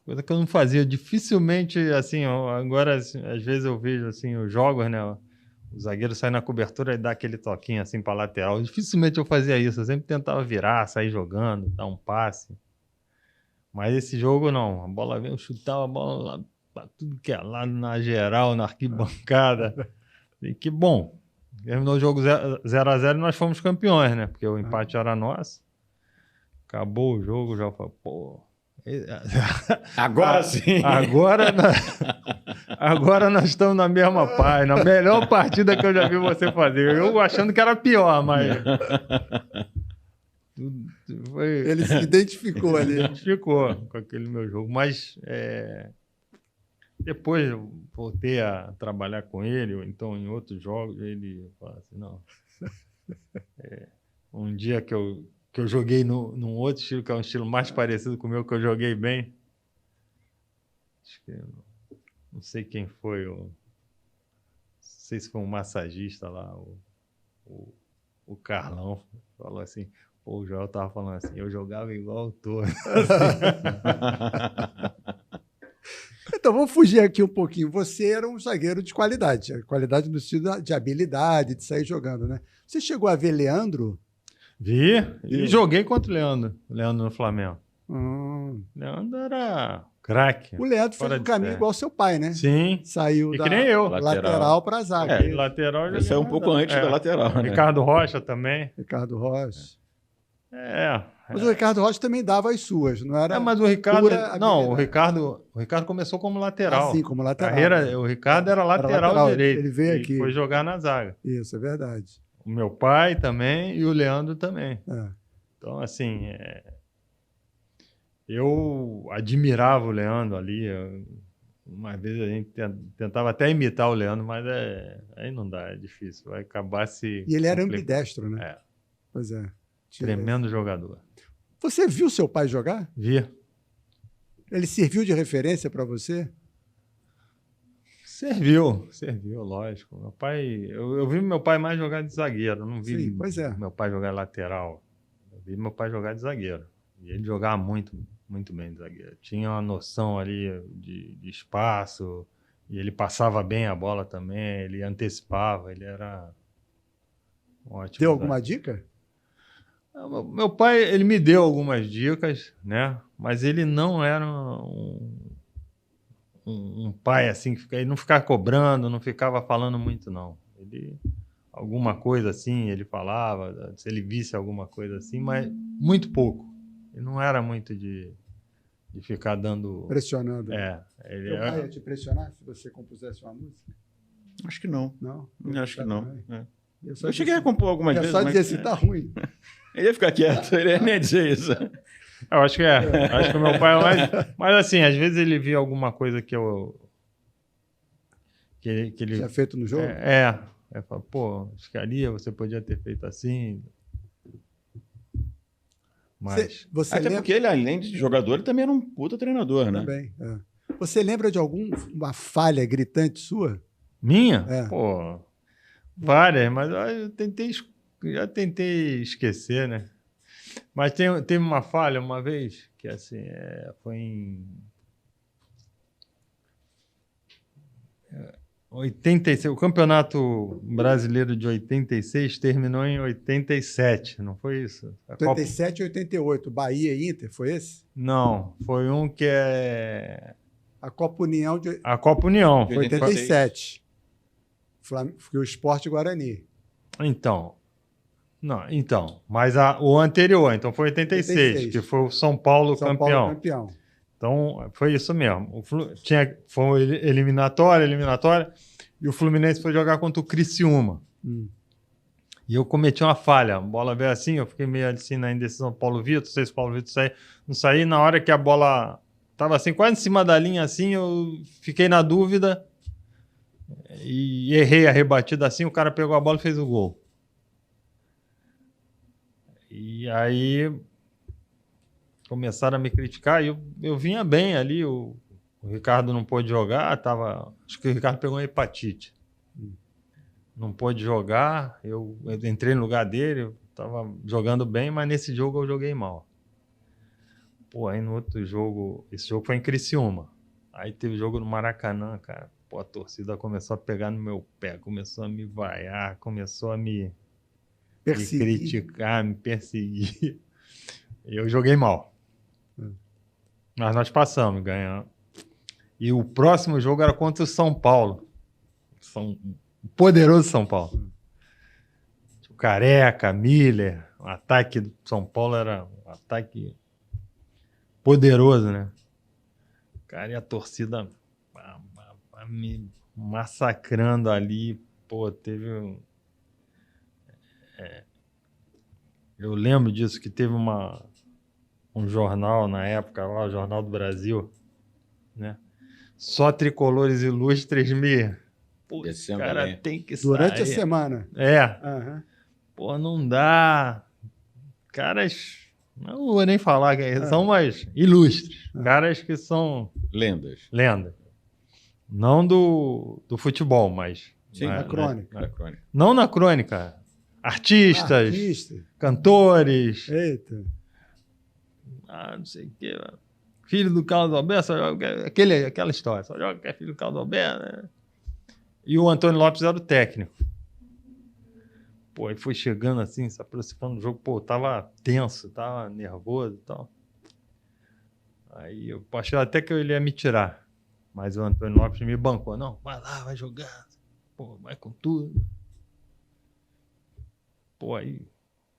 Coisa que eu não fazia. Dificilmente, assim, agora, assim, às vezes eu vejo, assim, os jogos, né? o zagueiro sai na cobertura e dá aquele toquinho assim para lateral. Dificilmente eu fazia isso, eu sempre tentava virar, sair jogando, dar um passe. Mas esse jogo não, a bola veio, eu chutava a bola lá para tudo que é lado, na geral, na arquibancada. E que bom, terminou o jogo 0-0 e nós fomos campeões, né? Porque o empate era nosso. Acabou o jogo, já falei, pô... Agora sim! Agora nós estamos na mesma página. A melhor partida que eu já vi você fazer. Eu achando que era pior, mas... Ele se identificou ali. Se identificou com aquele meu jogo. Mas depois eu voltei a trabalhar com ele, ou então em outros jogos, ele fala assim, não... um dia que eu joguei num outro estilo, que é um estilo mais parecido com o meu, que eu joguei bem. Acho que não sei quem foi, não sei se foi um massagista lá, o Carlão, falou assim, pô, o Joel tava falando assim, eu jogava igual o Tô. Então, vamos fugir aqui um pouquinho. Você era um zagueiro de qualidade no sentido de habilidade, de sair jogando, né? Você chegou a ver Leandro? Vi e joguei contra o Leandro no Flamengo. Leandro era craque. O Leandro fez um caminho igual ao seu pai, né? Sim. Saiu da lateral para a zaga. Lateral ele saiu um pouco antes da lateral. Né? Ricardo Rocha também. Ricardo Rocha. Mas o Ricardo Rocha também dava as suas, não era? Mas o Ricardo... Não, o Ricardo começou como lateral. Sim, como lateral. O Ricardo era lateral direito. Ele veio aqui. Foi jogar na zaga. Isso, é verdade. O meu pai também e o Leandro também. Então, assim, eu admirava o Leandro ali. Uma vez a gente tentava até imitar o Leandro, mas aí não dá, é difícil. Vai acabar se... E ele era ambidestro, né? Pois é. Tremendo jogador. Você viu seu pai jogar? Vi. Ele serviu de referência para você? Serviu, lógico. Meu pai, eu vi meu pai mais jogar de zagueiro, não vi meu pai jogar lateral. Eu vi meu pai jogar de zagueiro. E ele jogava muito, muito bem de zagueiro. Tinha uma noção ali de espaço, e ele passava bem a bola também, ele antecipava, ele era ótimo. Deu alguma dica? Meu pai, ele me deu algumas dicas, né? Mas ele não era um pai assim, ele não ficava cobrando, não ficava falando muito, não. Ele, alguma coisa assim, ele falava, se ele visse alguma coisa assim, mas muito pouco. Ele não era muito de ficar dando... Pressionando. Ele Teu pai ia te pressionar se você compusesse uma música? Acho que não. Não? Acho que não. Eu cheguei a compor algumas vezes. Só dizer assim, tá ruim. Ele ia ficar quieto, ele nem ia dizer isso. Eu acho que acho que o meu pai é mais... Mas assim, às vezes ele via alguma coisa que ele tinha feito no jogo? Fala, pô, acho que ali você podia ter feito assim. Mas... Você até porque ele, além de jogador, ele também era um puta treinador, né? Também, Você lembra de alguma falha gritante sua? Minha? Pô, várias, mas eu já tentei esquecer, né? Mas teve uma falha uma vez, que assim, foi em 86. O Campeonato Brasileiro de 86 terminou em 87, não foi isso? 87 e 88, Bahia e Inter, foi esse? Não, foi um que a Copa União de... A Copa União. 87. Foi o Sport Guarani. Mas o anterior, então foi 86, que foi o São Paulo campeão. Então, foi isso mesmo. Foi eliminatória, e o Fluminense foi jogar contra o Criciúma. E eu cometi uma falha. A bola veio assim, eu fiquei meio assim na indecisão. Paulo Vitor, não sei se o Paulo Vitor não saí. Na hora que a bola estava assim, quase em cima da linha, assim, eu fiquei na dúvida e errei a rebatida assim, o cara pegou a bola e fez o gol. E aí começaram a me criticar, e eu vinha bem ali, o Ricardo não pôde jogar, acho que o Ricardo pegou uma hepatite. Não pôde jogar, eu entrei no lugar dele, eu estava jogando bem, mas nesse jogo eu joguei mal. Pô, aí no outro jogo, esse jogo foi em Criciúma, aí teve jogo no Maracanã, cara. Pô, a torcida começou a pegar no meu pé, começou a me vaiar, começou a me criticar, me perseguir. Eu joguei mal. Mas nós passamos, ganhamos. E o próximo jogo era contra o São Paulo. O poderoso São Paulo. O Careca, Miller, o ataque do São Paulo era um ataque poderoso, né? Cara, e a torcida me massacrando ali. Pô, teve um... Eu lembro disso, que teve um jornal na época, lá, o Jornal do Brasil, né? Só tricolores ilustres me... Pô, esse cara tem que sair. Durante a semana. Uhum. Pô, não dá. Caras... Não vou nem falar que são mais ilustres. Caras que são... Lendas. Não do futebol, mas... Sim, na crônica. Na crônica. Não na crônica. Artistas. Cantores. Eita. Não sei o quê. Filho do Carlos Alberto, só joga... aquela história. Só joga que é filho do Carlos Alberto, né? E o Antônio Lopes era o técnico. Pô, ele foi chegando assim, se aproximando do jogo. Pô, tava tenso, tava nervoso e tal. Aí eu achei até que ele ia me tirar. Mas o Antônio Lopes me bancou. Não, vai lá, vai jogar. Pô, vai com tudo. Pô, aí...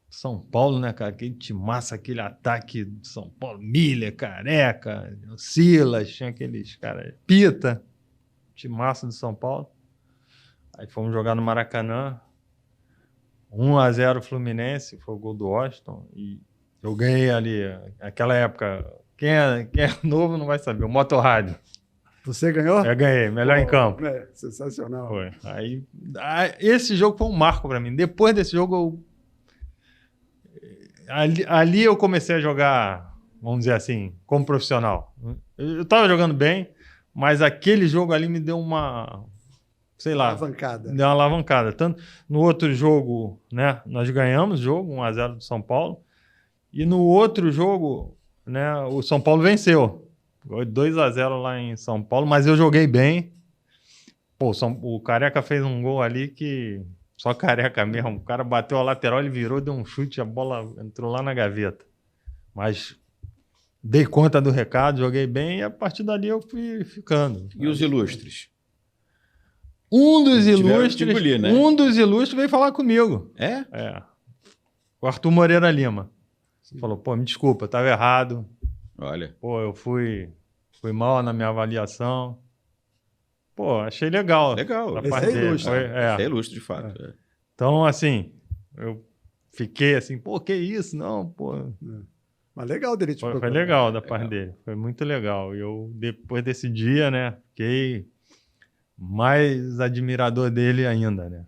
São Paulo, né, cara? Aquele timaço, aquele ataque de São Paulo. Miller, Careca, Silas, tinha aqueles caras... Pita. Timaço de São Paulo. Aí fomos jogar no Maracanã. 1-0 Fluminense, foi o gol do Washington. E eu ganhei ali, naquela época... Quem é novo não vai saber. O Motorrádio. Você ganhou? Eu ganhei, melhor em campo. Sensacional. Foi. Aí, esse jogo foi um marco para mim. Depois desse jogo, ali eu comecei a jogar, vamos dizer assim, como profissional. Eu estava jogando bem, mas aquele jogo ali me deu uma, sei lá, alavancada. Deu uma alavancada. Tanto no outro jogo, né, nós ganhamos o jogo, 1-0 do São Paulo, e no outro jogo, né, o São Paulo venceu. 2-0 lá em São Paulo, mas eu joguei bem. Pô, o Careca fez um gol ali que só Careca mesmo. O cara bateu a lateral, ele virou, deu um chute, a bola entrou lá na gaveta. Mas dei conta do recado, joguei bem e a partir dali eu fui ficando. E os ilustres? Um dos ilustres, engolir, né? Veio falar comigo. É? O Arthur Moreira Lima. Falou, pô, me desculpa, estava errado. Olha. Pô, eu fui mal na minha avaliação. Pô, achei legal. Legal. Esse é ilustre. Esse é ilustre, de fato. Então, assim, eu fiquei assim, pô, que isso? Não, pô. Mas legal dele te procurar. Foi legal da parte dele. Foi muito legal. E eu, depois desse dia, né, fiquei mais admirador dele ainda, né?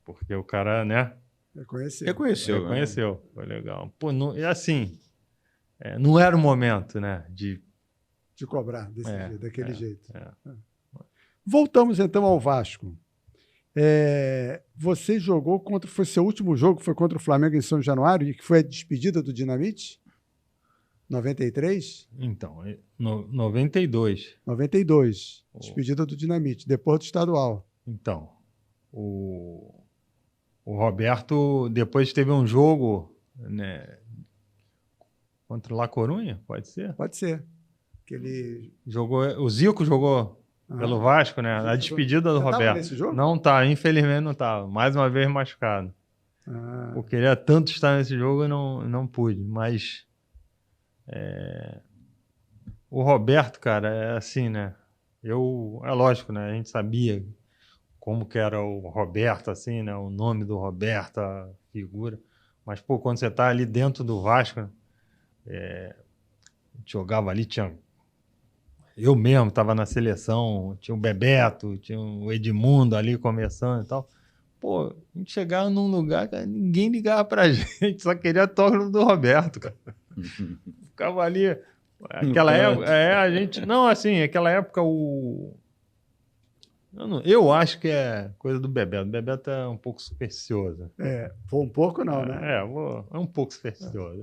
Porque o cara, né? Reconheceu. Né? Foi legal. Pô, e assim... não era o momento, né, de cobrar daquele jeito. Voltamos então ao Vasco. Você jogou foi seu último jogo, foi contra o Flamengo em São Januário, e que foi a despedida do Dinamite? 93? Então, 92. 92, despedida do Dinamite, depois do estadual. Então, o Roberto depois teve um jogo, né, contra o La Corunha, pode ser? Pode ser. Que ele... o Zico jogou pelo Vasco, né? A despedida do Roberto. Nesse jogo? Não tá, infelizmente não estava. Mais uma vez machucado. Eu queria tanto estar nesse jogo e não pude. Mas o Roberto, cara, é assim, né? É lógico, né? A gente sabia como que era o Roberto, assim, né? O nome do Roberto, a figura. Mas, pô, quando você tá ali dentro do Vasco... jogava ali, eu mesmo estava na seleção, tinha o Bebeto, tinha o Edmundo ali começando e tal. Pô, a gente chegava num lugar que ninguém ligava pra gente, só queria toque do Roberto, cara. Ficava ali, aquela época, a gente, não, assim, aquela época eu acho que é coisa do Bebeto. O Bebeto é um pouco supersticioso. Foi um pouco não, né? É um pouco supersticioso.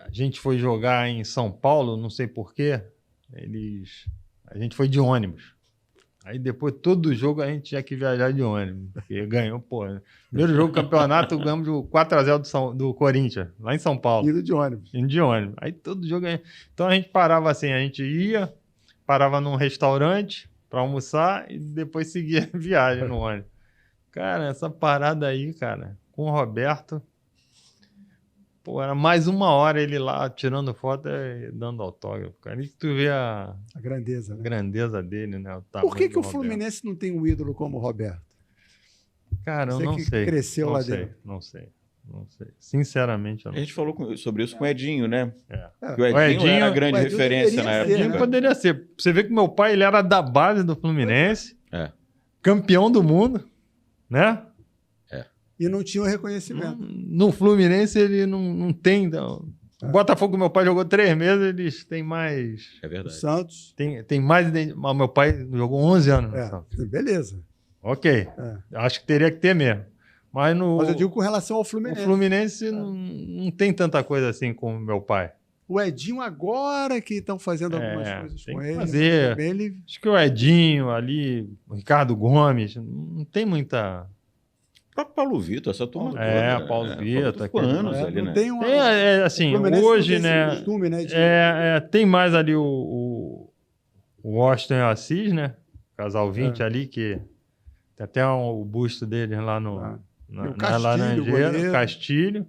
A gente foi jogar em São Paulo, não sei porquê, a gente foi de ônibus. Aí depois, todo jogo, a gente tinha que viajar de ônibus. Porque ganhou, pô. Primeiro jogo do campeonato, ganhamos de 4-0 do Corinthians, lá em São Paulo. Indo de ônibus. Indo de ônibus. Aí todo jogo... Então a gente parava assim, a gente ia, parava num restaurante para almoçar e depois seguia a viagem no ônibus. Cara, essa parada aí, cara, com o Roberto... Pô, era mais 1 hora ele lá tirando foto e dando autógrafo, cara. E tu vê a grandeza, né? Grandeza dele, né? Por que o Fluminense não tem um ídolo como o Roberto? Cara, eu Você não que sei. Cresceu lá dentro. Não sei. Sinceramente, eu não sei. A gente falou sobre isso com o Edinho, né? É. Que o Edinho era a grande referência na época. O Edinho poderia ser. Você vê que meu pai ele era da base do Fluminense, campeão do mundo, né? E não tinha o reconhecimento. No Fluminense ele não tem. Não. O Botafogo, meu pai jogou 3 meses, eles têm mais. É verdade. O Santos. Tem mais. Mas meu pai jogou 11 anos no Santos. Beleza. Ok. Acho que teria que ter mesmo. Mas eu digo com relação ao Fluminense. O Fluminense não tem tanta coisa assim como meu pai. O Edinho agora que estão fazendo algumas coisas com ele. Acho que o Edinho ali, o Ricardo Gomes, não tem muita... O próprio Paulo Vitor, essa turma toda. Paulo Vitor. Ficou anos ali, né? Tem assim, hoje, né? Costume, né tem mais ali o Washington e o Assis, né? Casal 20 ali, que tem até o busto deles lá na Laranjeira, Castilho.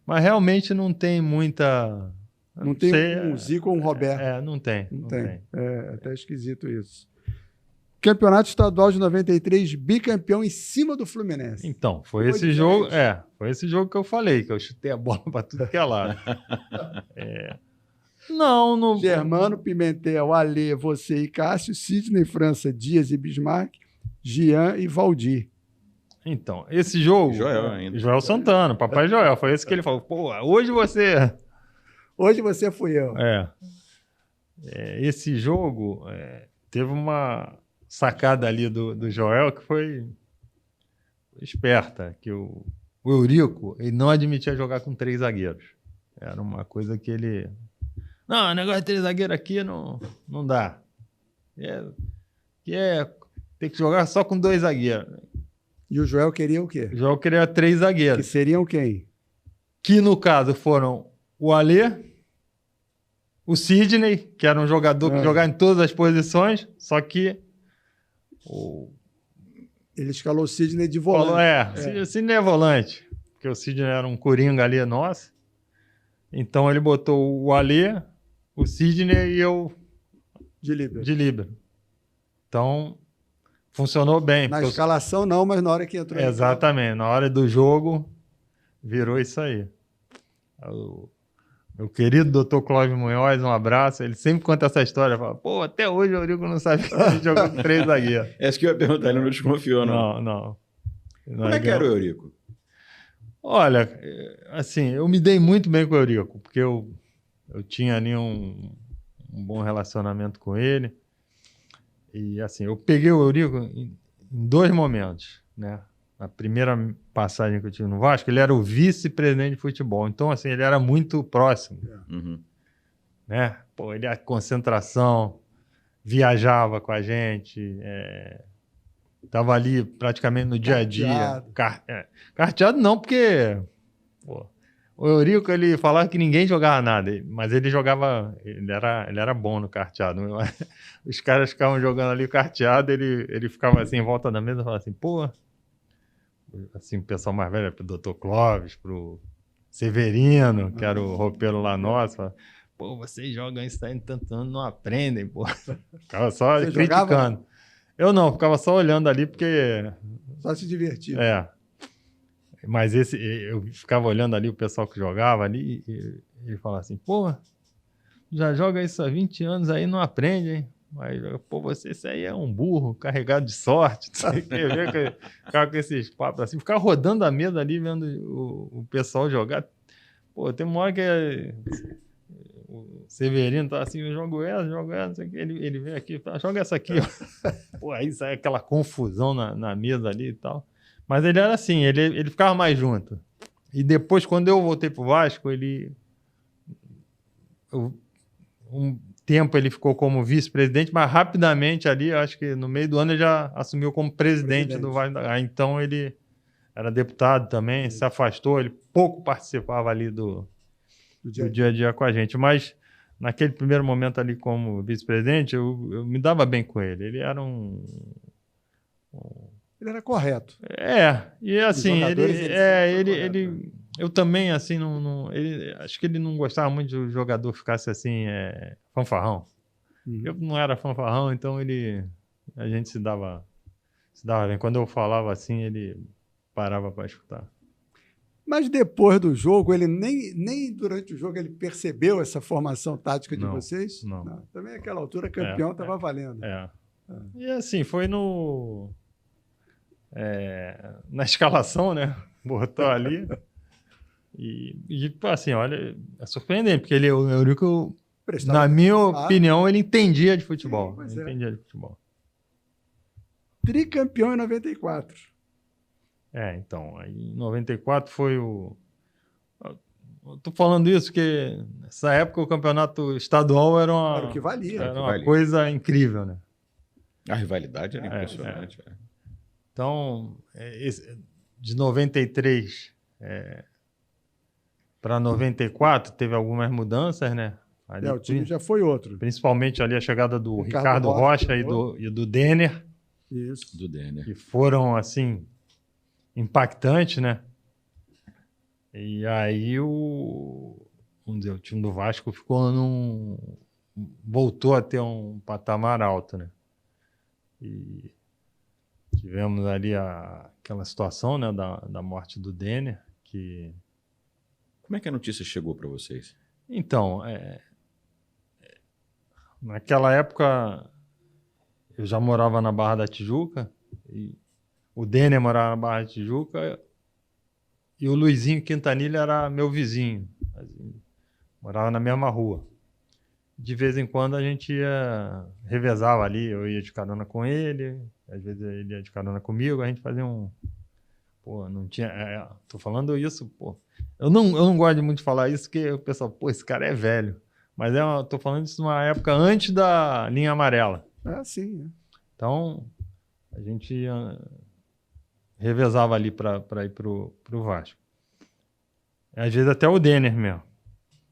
Mas realmente não tem muita... Não tem um Zico ou um Roberto. Não tem. É até esquisito isso. Campeonato Estadual de 93, bicampeão em cima do Fluminense. Então, foi esse jogo. Foi esse jogo que eu falei, que eu chutei a bola para tudo que é lado. Não. Germano, Pimentel, Alê, você e Cássio, Sidney, França, Dias e Bismarck, Gian e Valdir. Então, esse jogo. Joel Santana, Papai Joel. Foi esse que ele falou. Pô, hoje você. Hoje você fui eu. Esse jogo teve uma sacada ali do Joel que foi esperta, que o Eurico ele não admitia jogar com 3 zagueiros. Era uma coisa que ele... Não, negócio de 3 zagueiros aqui não dá. Tem que jogar só com 2 zagueiros. E o Joel queria o quê? O Joel queria 3 zagueiros. Que seriam quem? Que no caso foram o Alê, o Sidney, que era um jogador que jogava em todas as posições, só que ele escalou o Sidney de volante. O Sidney é volante, porque o Sidney era um coringa ali nosso. Então ele botou o Alê, o Sidney e eu de líbero. Então funcionou bem. Na escalação não, mas na hora que entrou. Exatamente, na hora do jogo virou isso aí. Meu querido Dr. Clóvis Munhoz, um abraço. Ele sempre conta essa história. Fala, pô, até hoje o Eurico não sabe que a gente jogou com 3 zagueiros. Essa que eu ia perguntar, ele não desconfiou, não? Não. Como é que era o Eurico? Olha, assim, eu me dei muito bem com o Eurico, porque eu tinha ali um bom relacionamento com ele. E, assim, eu peguei o Eurico em 2 momentos, né? A primeira passagem que eu tive no Vasco, ele era o vice-presidente de futebol. Então, assim, ele era muito próximo. Né? Pô, ele, a concentração, viajava com a gente, estava ali praticamente no dia a dia. Carteado não, porque o Eurico, ele falava que ninguém jogava nada, mas ele jogava, ele era bom no carteado. Os caras ficavam jogando ali o carteado, ele ficava assim em volta da mesa e falava assim, pô... Assim, o pessoal mais velho, pro Dr. Clóvis, pro Severino, que era o roupeiro lá nosso, falava, pô, vocês jogam isso aí tanto ano, não aprendem, pô. Ficava só Você criticando. Jogava? Eu não, ficava só olhando ali, porque... Só se divertir. Mas eu ficava olhando ali o pessoal que jogava ali, e ele falava assim, pô, já joga isso há 20 anos aí, não aprende, hein? Mas, pô, isso aí é um burro carregado de sorte. Ficava com esses papos assim, ficava rodando a mesa ali, vendo o pessoal jogar. Pô, tem uma hora que o Severino tá assim, eu jogo essa, ele vem aqui, tá, joga essa aqui. Pô, aí sai aquela confusão na mesa ali e tal. Mas ele era assim, ele ficava mais junto. E depois, quando eu voltei pro Vasco, tempo ele ficou como vice-presidente, mas rapidamente ali, acho que no meio do ano ele já assumiu como presidente do Vale da... Então ele era deputado também, se afastou, ele pouco participava ali do dia a dia com a gente, mas naquele primeiro momento ali como vice-presidente, eu me dava bem com ele. Ele era Ele era correto. E assim, eu também, assim, acho que ele não gostava muito de o jogador ficasse assim, fanfarrão. Eu não era fanfarrão, então a gente se dava bem. Quando eu falava assim, ele parava para escutar. Mas depois do jogo, ele nem durante o jogo ele percebeu essa formação tática de vocês? Não. Também naquela altura, campeão estava valendo. E assim, foi na escalação, né? Botou ali. E assim, olha, é surpreendente, porque ele é o único, na minha opinião, ele entendia de futebol. Entendia de futebol. Tricampeão em 94. Então, aí em 94 foi eu tô falando isso porque nessa época o campeonato estadual era o que valia. Era uma coisa incrível, né? A rivalidade era impressionante. Então, de 93 para 94 teve algumas mudanças, né? Ali, o time já foi outro. Principalmente ali a chegada do Ricardo Rocha e do Denner. Isso. Do Denner. Que foram, assim, impactantes, né? E aí vamos dizer, o time do Vasco voltou a ter um patamar alto, né? E tivemos ali aquela situação, né, da morte do Denner, que... Como é que a notícia chegou para vocês? Então, naquela época eu já morava na Barra da Tijuca, e o Denner morava na Barra da Tijuca, e o Luizinho Quintanilha era meu vizinho, morava na mesma rua. De vez em quando a gente revezava ali, eu ia de carona com ele, às vezes ele ia de carona comigo, a gente fazia não tinha... tô falando isso, eu não gosto muito de falar isso, porque o pessoal, esse cara é velho. Mas tô falando isso numa época antes da linha amarela. Sim. Então, a gente revezava ali para ir pro Vasco. Às vezes até o Denner mesmo.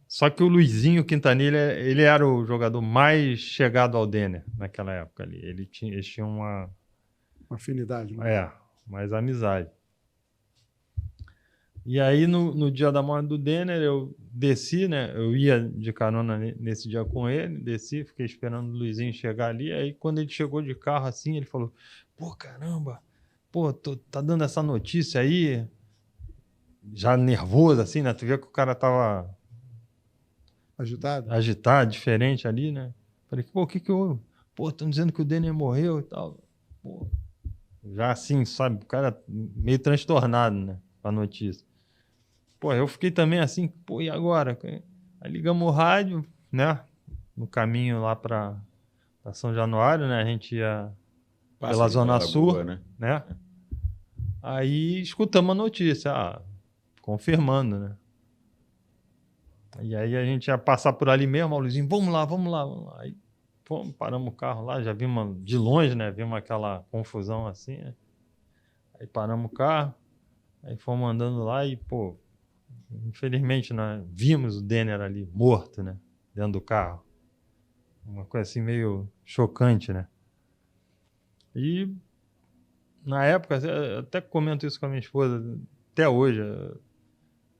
Só que o Luizinho Quintanilha, ele era o jogador mais chegado ao Denner naquela época ali. Eles tinham uma afinidade. Mais amizade. E aí, no dia da morte do Denner, eu desci, né? Eu ia de carona nesse dia com ele, desci, fiquei esperando o Luizinho chegar ali. Aí, quando ele chegou de carro assim, ele falou: caramba, tá dando essa notícia aí, já nervoso assim, né? Tu vê que o cara tava agitado, diferente ali, né? Falei: o que houve? Estão dizendo que o Denner morreu e tal. Já assim, sabe? O cara meio transtornado, né? Com a notícia. Eu fiquei também assim, e agora? Aí ligamos o rádio, né? No caminho lá para São Januário, né? A gente ia pela Zona Sul, né? Aí escutamos a notícia, confirmando, né? E aí a gente ia passar por ali mesmo, o Luizinho, vamos lá. Aí paramos o carro lá, já vimos de longe, né? Vimos aquela confusão assim, né? Aí paramos o carro, aí fomos andando lá e, infelizmente, nós vimos o Denner ali morto, né? Dentro do carro. Uma coisa assim meio chocante, né? E na época, eu até comento isso com a minha esposa, até hoje,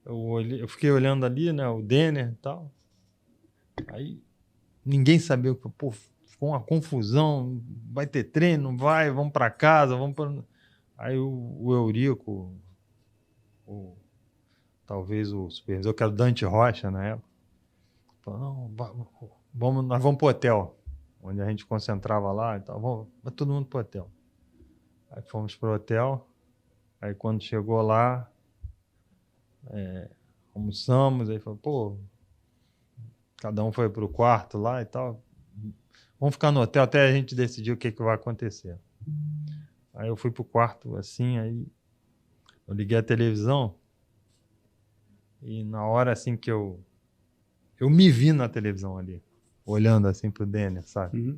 eu fiquei olhando ali, né? O Denner e tal. Aí ninguém sabia, ficou uma confusão, vai ter treino, não vai, vamos para casa, vamos para... Aí o Eurico, talvez o supervisor, que era o Dante Rocha na época, falou: não, nós vamos para o hotel, onde a gente concentrava lá e tal, vai todo mundo para o hotel. Aí fomos para o hotel, aí quando chegou lá, almoçamos, aí falou: cada um foi para o quarto lá e tal, vamos ficar no hotel até a gente decidir o que vai acontecer. Aí eu fui pro quarto assim, aí eu liguei a televisão e na hora assim que eu me vi na televisão ali, olhando assim pro Denner, sabe?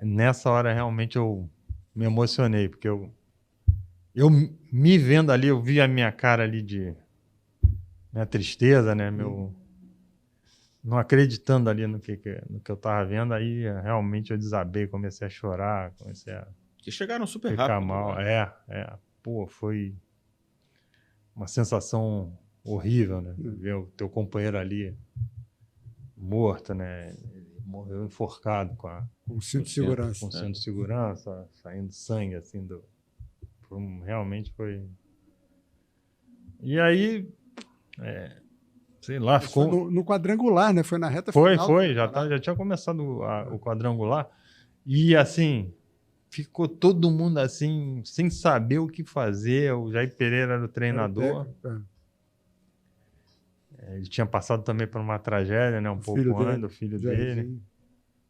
Nessa hora realmente eu me emocionei, porque eu me vendo ali, eu vi a minha cara ali de minha tristeza, né? Não acreditando ali no que eu tava vendo, aí realmente eu desabei, comecei a chorar, comecei a Que chegaram super ficar rápido. mal. Né? Pô, foi uma sensação horrível, né? Ver o teu companheiro ali morto, né? Ele morreu enforcado com cinto de segurança. Com cinto de segurança, saindo sangue, assim, realmente foi... E aí, sei lá, ficou... Foi no quadrangular, né? Foi na reta final. Foi, já tinha começado o quadrangular. E, assim, ficou todo mundo, assim, sem saber o que fazer. O Jair Pereira era o treinador. Ele tinha passado também por uma tragédia, né? Um pouco antes, do filho dele.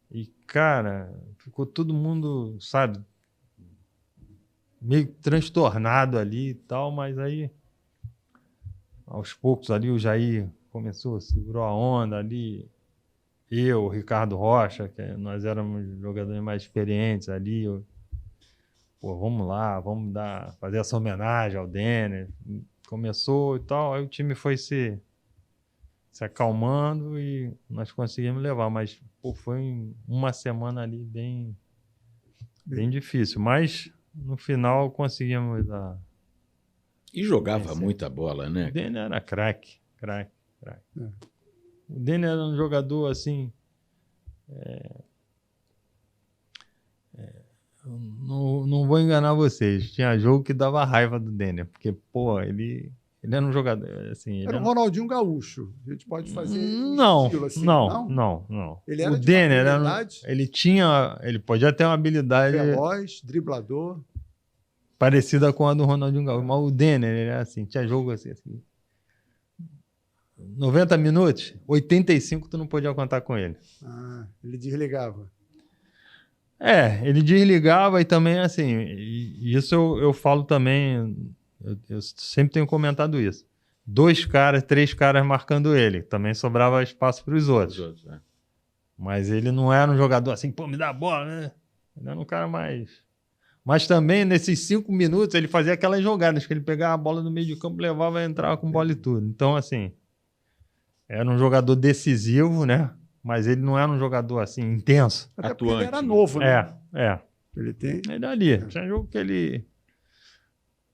E, cara, ficou todo mundo, sabe, meio transtornado ali e tal, mas aí, aos poucos ali, o Jair começou, segurou a onda ali. O Ricardo Rocha, que nós éramos jogadores mais experientes ali. Pô, vamos lá, vamos fazer essa homenagem ao Denner. Começou e tal, aí o time foi se acalmando e nós conseguimos levar, mas pô, foi uma semana ali bem difícil, mas no final conseguimos E jogava muita bola, né? O Denner era craque. O Denner era um jogador assim, não vou enganar vocês, tinha jogo que dava raiva do Denner, porque pô, ele era um jogador assim... Era o Ronaldinho Gaúcho. A gente pode fazer não, estilo assim, não. Ele era o Denner ele podia ter uma habilidade veloz, driblador, parecida com a do Ronaldinho Gaúcho, mas o Denner, ele era assim, tinha jogo assim, 90 minutos, 85 tu não podia contar com ele. Ele desligava. Ele desligava e também, assim, isso eu falo também, eu sempre tenho comentado isso. 2 caras, 3 caras marcando ele, também sobrava espaço para os outros. Mas ele não era um jogador assim, pô, me dá a bola, né? Ele era um cara mais... Mas também, nesses 5 minutos, ele fazia aquelas jogadas, que ele pegava a bola no meio de campo, levava e entrava com bola e tudo. Então, assim, era um jogador decisivo, né? Mas ele não era um jogador, assim, intenso. Até atuante. Ele era novo, né? Ele ali. Tinha jogo que ele...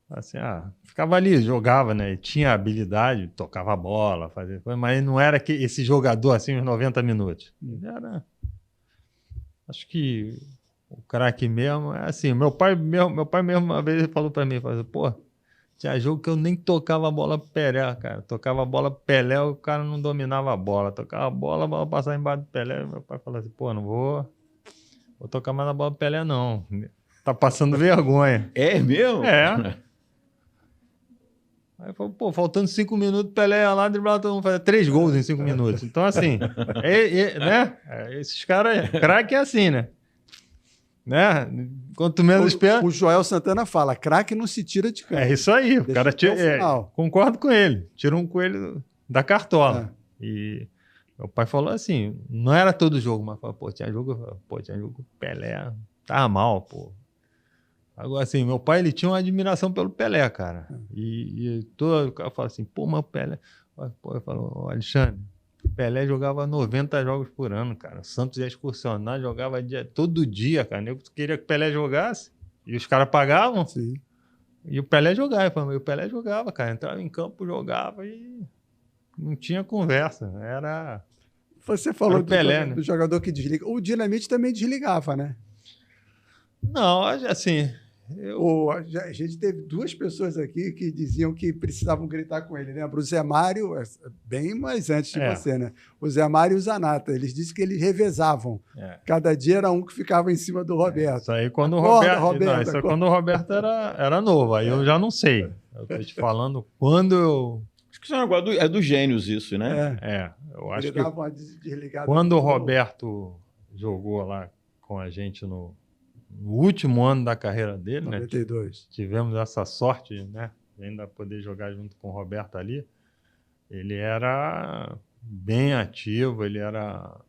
Assim, ficava ali, jogava, né? Tinha habilidade, tocava a bola, fazia coisa, mas não era esse jogador, assim, uns 90 minutos. Ele era... Acho que o craque mesmo é assim. Meu pai mesmo uma vez ele falou pra mim, pô, tinha jogo que eu nem tocava a bola pro Pelé, cara. Tocava a bola pro Pelé, o cara não dominava a bola. Tocava a bola passava embaixo do Pelé. Meu pai falou assim, pô, não vou tocar mais na bola pro Pelé, não. Tá passando vergonha. É mesmo? Aí falou, pô, faltando 5 minutos, Pelé ia lá, driblava todo mundo, fazer 3 gols em 5 minutos. Então, assim, né? Esses caras, craque é assim, né? Quanto menos espera... O Joel Santana fala, craque não se tira de campo. É isso aí, o cara concordo com ele, tira um coelho da cartola. E meu pai falou assim, não era todo jogo, mas falou, tinha jogo, Pelé, tava mal, pô. Agora, assim, meu pai, ele tinha uma admiração pelo Pelé, cara. E todo o cara fala assim, pô, mas o Pelé... Pô, eu falo, Alexandre, o Pelé jogava 90 jogos por ano, cara. O Santos ia excursionar, jogava todo dia, cara. Eu queria que o Pelé jogasse, e os caras pagavam. Sim. E o Pelé jogava, cara. Entrava em campo, jogava e não tinha conversa. Você falou Pelé, do jogador que desliga. O Dinamite também desligava, né? Não, assim... A gente teve 2 pessoas aqui que diziam que precisavam gritar com ele, lembra? O Zé Mário, bem mais antes de você, né? O Zé Mário e o Zanata. Eles disseram que eles revezavam. Cada dia era um que ficava em cima do Roberto. Isso aí quando o Roberto... quando o Roberto era novo. Aí eu já não sei. Eu tô te falando quando eu... Acho que é dos gênios isso, né? Eu acho que quando o Roberto jogou lá com a gente no último ano da carreira dele, 92. Né? Tivemos essa sorte, né? De ainda poder jogar junto com o Roberto ali. Ele era bem ativo, ele era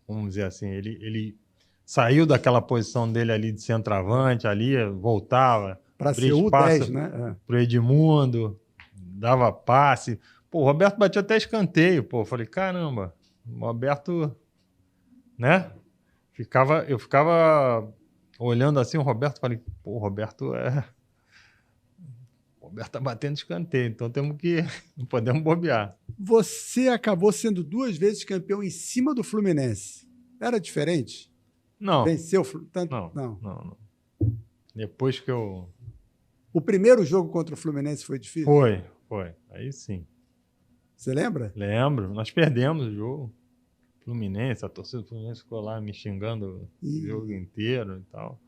vamos dizer assim, ele saiu daquela posição dele ali de centroavante, ali voltava. Para ser o 10, né? Pro Edmundo, dava passe. Pô, o Roberto batia até escanteio, pô. Eu falei, caramba, o Roberto, né? Eu ficava olhando assim o Roberto, falei, pô, o Roberto tá batendo escanteio, então não podemos bobear. Você acabou sendo 2 vezes campeão em cima do Fluminense. Era diferente? Não. Venceu o Fluminense? Não. Depois que eu... O primeiro jogo contra o Fluminense foi difícil? Foi. Aí sim. Você lembra? Lembro. Nós perdemos o jogo. Fluminense, a torcida do Fluminense ficou lá me xingando o jogo inteiro e tal.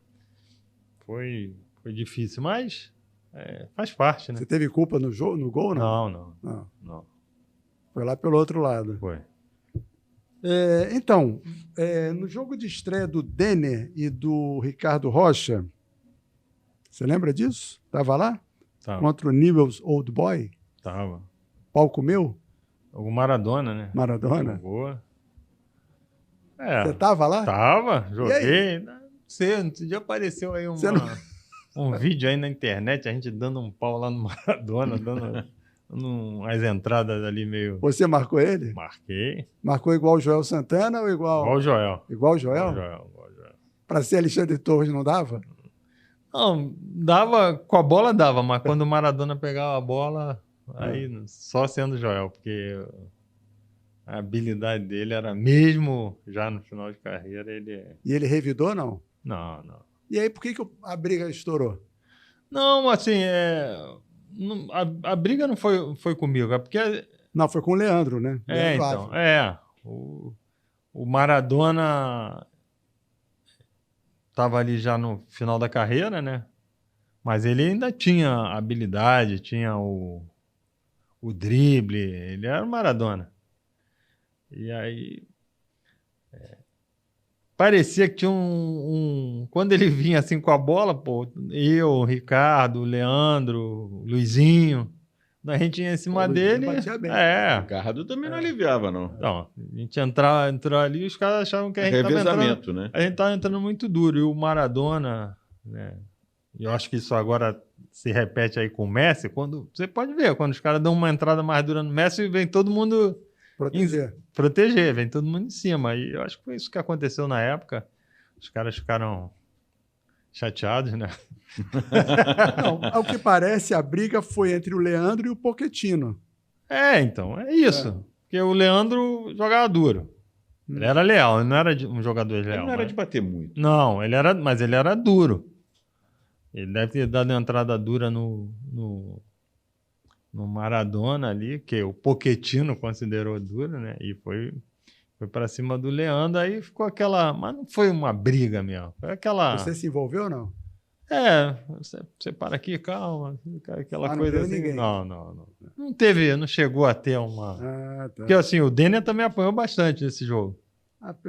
Foi difícil, mas faz parte, né? Você teve culpa no gol, não? Não. Foi lá pelo outro lado. Foi. Então, no jogo de estreia do Denner e do Ricardo Rocha, você lembra disso? Estava lá? Tava. Contra o Newell's Old Boy? Tava. Pau comeu? O Maradona, né? Maradona? Jogou. Você estava lá? Tava, joguei. Não sei, um dia apareceu aí um vídeo aí na internet, a gente dando um pau lá no Maradona, dando umas entradas ali meio... Você marcou ele? Marquei. Marcou igual o Joel Santana ou igual... Igual o Joel. Igual o Joel? Igual o Joel. Para ser Alexandre Torres não dava? Não, dava, com a bola dava, mas quando o Maradona pegava a bola, aí só sendo Joel, porque a habilidade dele era mesmo já no final de carreira, E ele revidou, não? Não. E aí, por que a briga estourou? Não, assim, a briga não foi comigo, é porque... Não, foi com o Leandro, né? Leandro o Maradona estava ali já no final da carreira, né? Mas ele ainda tinha habilidade, tinha o drible, ele era o Maradona. E aí parecia que tinha quando ele vinha assim com a bola, pô, eu, o Ricardo, o Leandro, o Luizinho, a gente ia em cima dele. Batia bem. O Ricardo também não aliviava, não. Não, a gente entrou ali e os caras achavam que a gente estava entrando muito duro. E o Maradona, né? Eu acho que isso agora se repete aí com o Messi. Você pode ver, quando os caras dão uma entrada mais dura no Messi, vem todo mundo proteger, vem todo mundo em cima. E eu acho que foi isso que aconteceu na época. Os caras ficaram chateados, né? Não, ao que parece, a briga foi entre o Leandro e o Pochettino. Então, é isso. Porque o Leandro jogava duro. Ele era leal, ele não era um jogador leal. Ele não era de bater muito. Não, mas ele era duro. Ele deve ter dado uma entrada dura no Maradona ali, que o Pochettino considerou duro, né? E foi para cima do Leandro, aí ficou aquela... Mas não foi uma briga mesmo. Foi aquela... Você se envolveu ou não? Você para aqui, calma. Aquela não coisa assim. Ninguém. Não. Não chegou a ter uma... Tá. Porque assim, o Denner também apanhou bastante nesse jogo.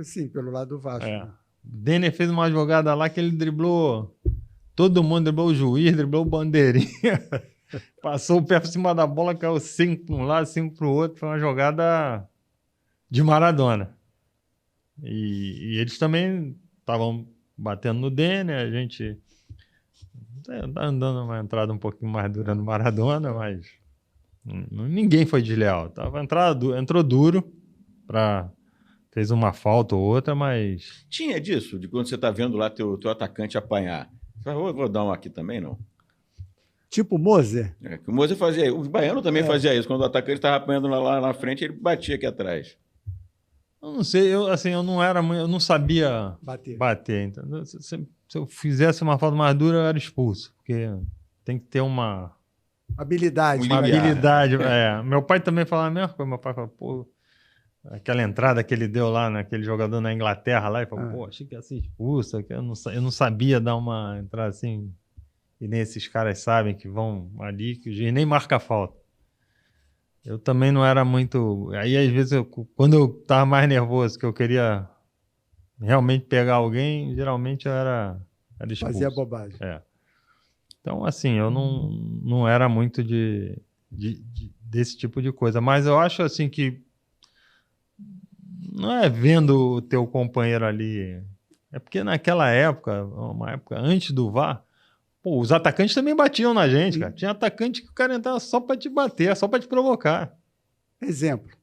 Sim, pelo lado do Vasco. Né? O Denner fez uma jogada lá que ele driblou... Todo mundo driblou o juiz, driblou o bandeirinha. Passou o pé por cima da bola, caiu 5 para um lado, 5 para o outro. Foi uma jogada de Maradona. E eles também estavam batendo no Denner, a gente tá dando uma entrada um pouquinho mais dura no Maradona, mas ninguém foi desleal. Entrou duro, fez uma falta ou outra, mas... Tinha disso, de quando você está vendo lá teu atacante apanhar. Vou dar um aqui também, não? Tipo o Moser? Que o Moser fazia. O Baiano também fazia isso. Quando o atacante estava apanhando lá na frente, ele batia aqui atrás. Eu não sei, eu não sabia bater. Então, se eu fizesse uma falta mais dura, eu era expulso. Porque tem que ter uma habilidade. Meu pai também falava a mesma coisa. Meu pai falou, pô, aquela entrada que ele deu lá naquele jogador na Inglaterra lá, e falou, pô, achei que ia ser expulso. Eu não sabia dar uma entrada assim. E nem esses caras sabem que vão ali, que o juiz nem marca a falta. Eu também não era muito... Aí, às vezes, quando eu estava mais nervoso, que eu queria realmente pegar alguém, geralmente eu era expulso. Fazia bobagem. Então, assim, eu não era muito desse tipo de coisa. Mas eu acho, assim, que não é vendo o teu companheiro ali. É porque naquela época, uma época antes do VAR, pô, os atacantes também batiam na gente, cara. Tinha atacante que o cara entrava só pra te bater, só pra te provocar. Exemplo.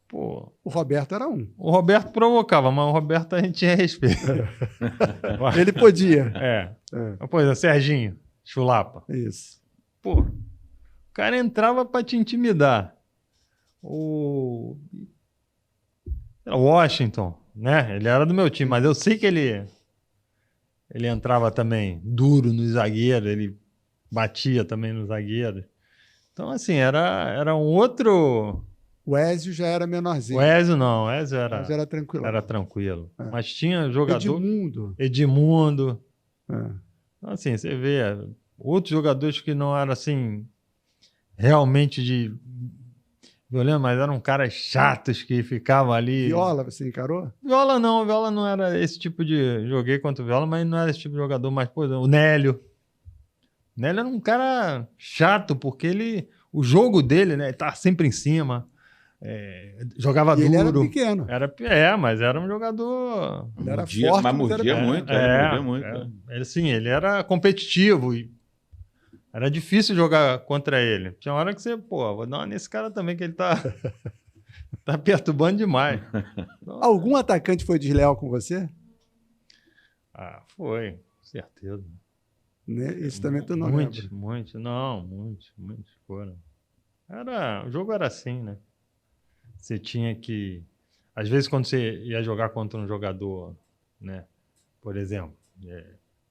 Pô, o Roberto era um. O Roberto provocava, mas o Roberto a gente tinha respeito. Ele podia. Pois é, Serginho, chulapa. Isso. Pô, o cara entrava pra te intimidar. O Washington, né? Ele era do meu time, mas eu sei que ele entrava também duro no zagueiro, ele batia também no zagueiro. Então, assim, era um outro... O Ézio já era menorzinho. O Ézio não, o Ézio era tranquilo. Era tranquilo. É. Mas tinha jogador... Edmundo. Então, assim, você vê outros jogadores que não eram, assim, realmente de violento, mas eram caras chatos que ficavam ali... Viola, você encarou? Viola não era esse tipo de... Joguei contra o Viola, mas não era esse tipo de jogador. Mas, pô, o Nélio. O Nélio era um cara chato, porque o jogo dele, né? Ele tava sempre em cima. Jogava duro. Ele era pequeno. Mas era um jogador... Ele era forte, mas mordia muito. Mordia muito. Ele era competitivo e era difícil jogar contra ele. Tinha hora que você, vou dar uma nesse cara também, que ele tá perturbando demais. Então, algum atacante foi desleal com você? Foi, com certeza. Isso também tu não lembra? Muitos foram. O jogo era assim, né? Você tinha que... Às vezes, quando você ia jogar contra um jogador, né? Por exemplo,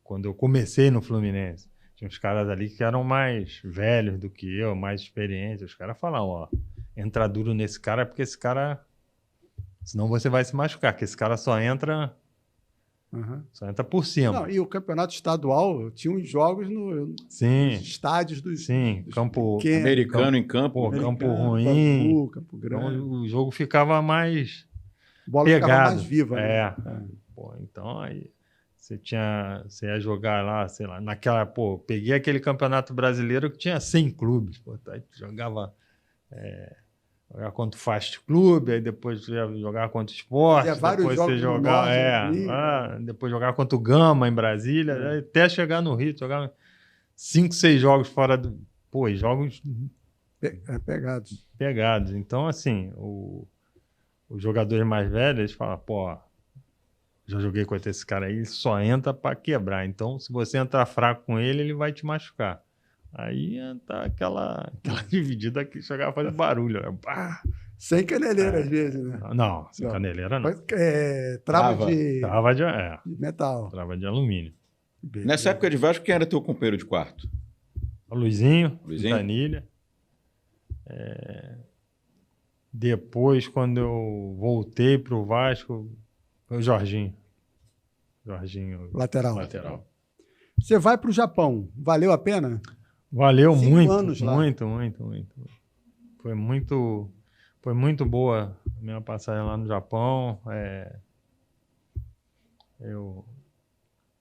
quando eu comecei no Fluminense, tinha uns caras ali que eram mais velhos do que eu, mais experientes. Os caras falavam, entra duro nesse cara porque esse cara... Senão você vai se machucar, porque esse cara só entra por cima. Não, e o campeonato estadual tinha uns jogos nos estádios dos campo pequenos, americano em campo. Campo ruim. Campo grande. Então, o jogo ficava mais bola pegado. Ficava mais viva. Então aí você ia jogar lá, sei lá, naquela, peguei aquele campeonato brasileiro que tinha 100 clubes, aí jogava contra o Fast Club, aí depois ia jogar contra o Sport, depois você jogava, depois jogar contra o Gama em Brasília, até chegar no Rio, jogar 5, 6 jogos fora do... jogos pegados. Então, assim, os jogadores mais velhos, eles falam, já joguei contra esse cara aí, ele só entra para quebrar. Então, se você entrar fraco com ele, ele vai te machucar. Aí tá aquela dividida que chegava a fazer barulho. Sem caneleira, às vezes, né? Não, sem caneleira não. Trava de metal. Trava de alumínio. Beleza. Nessa época de Vasco, quem era teu companheiro de quarto? O Luizinho? Danilha. Depois, quando eu voltei pro Vasco, foi o Jorginho. Lateral. Você vai pro Japão. Valeu a pena? Valeu 5 muito, anos lá. muito. Foi muito boa a minha passagem lá no Japão.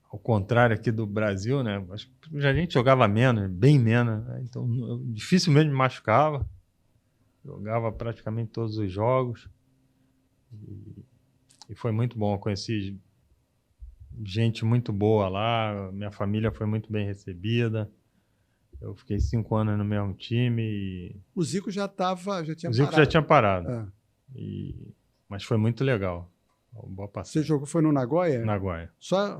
Ao contrário aqui do Brasil, né? Acho que a gente jogava menos, bem menos. Né? Então, eu dificilmente me machucava. Jogava praticamente todos os jogos. E foi muito bom. Eu conheci gente muito boa lá. Minha família foi muito bem recebida. Eu fiquei 5 anos no mesmo time. E... O Zico já tinha parado. O Zico já tinha parado. Mas foi muito legal. Boa passagem. Você jogou, foi no Nagoya? Nagoya. Só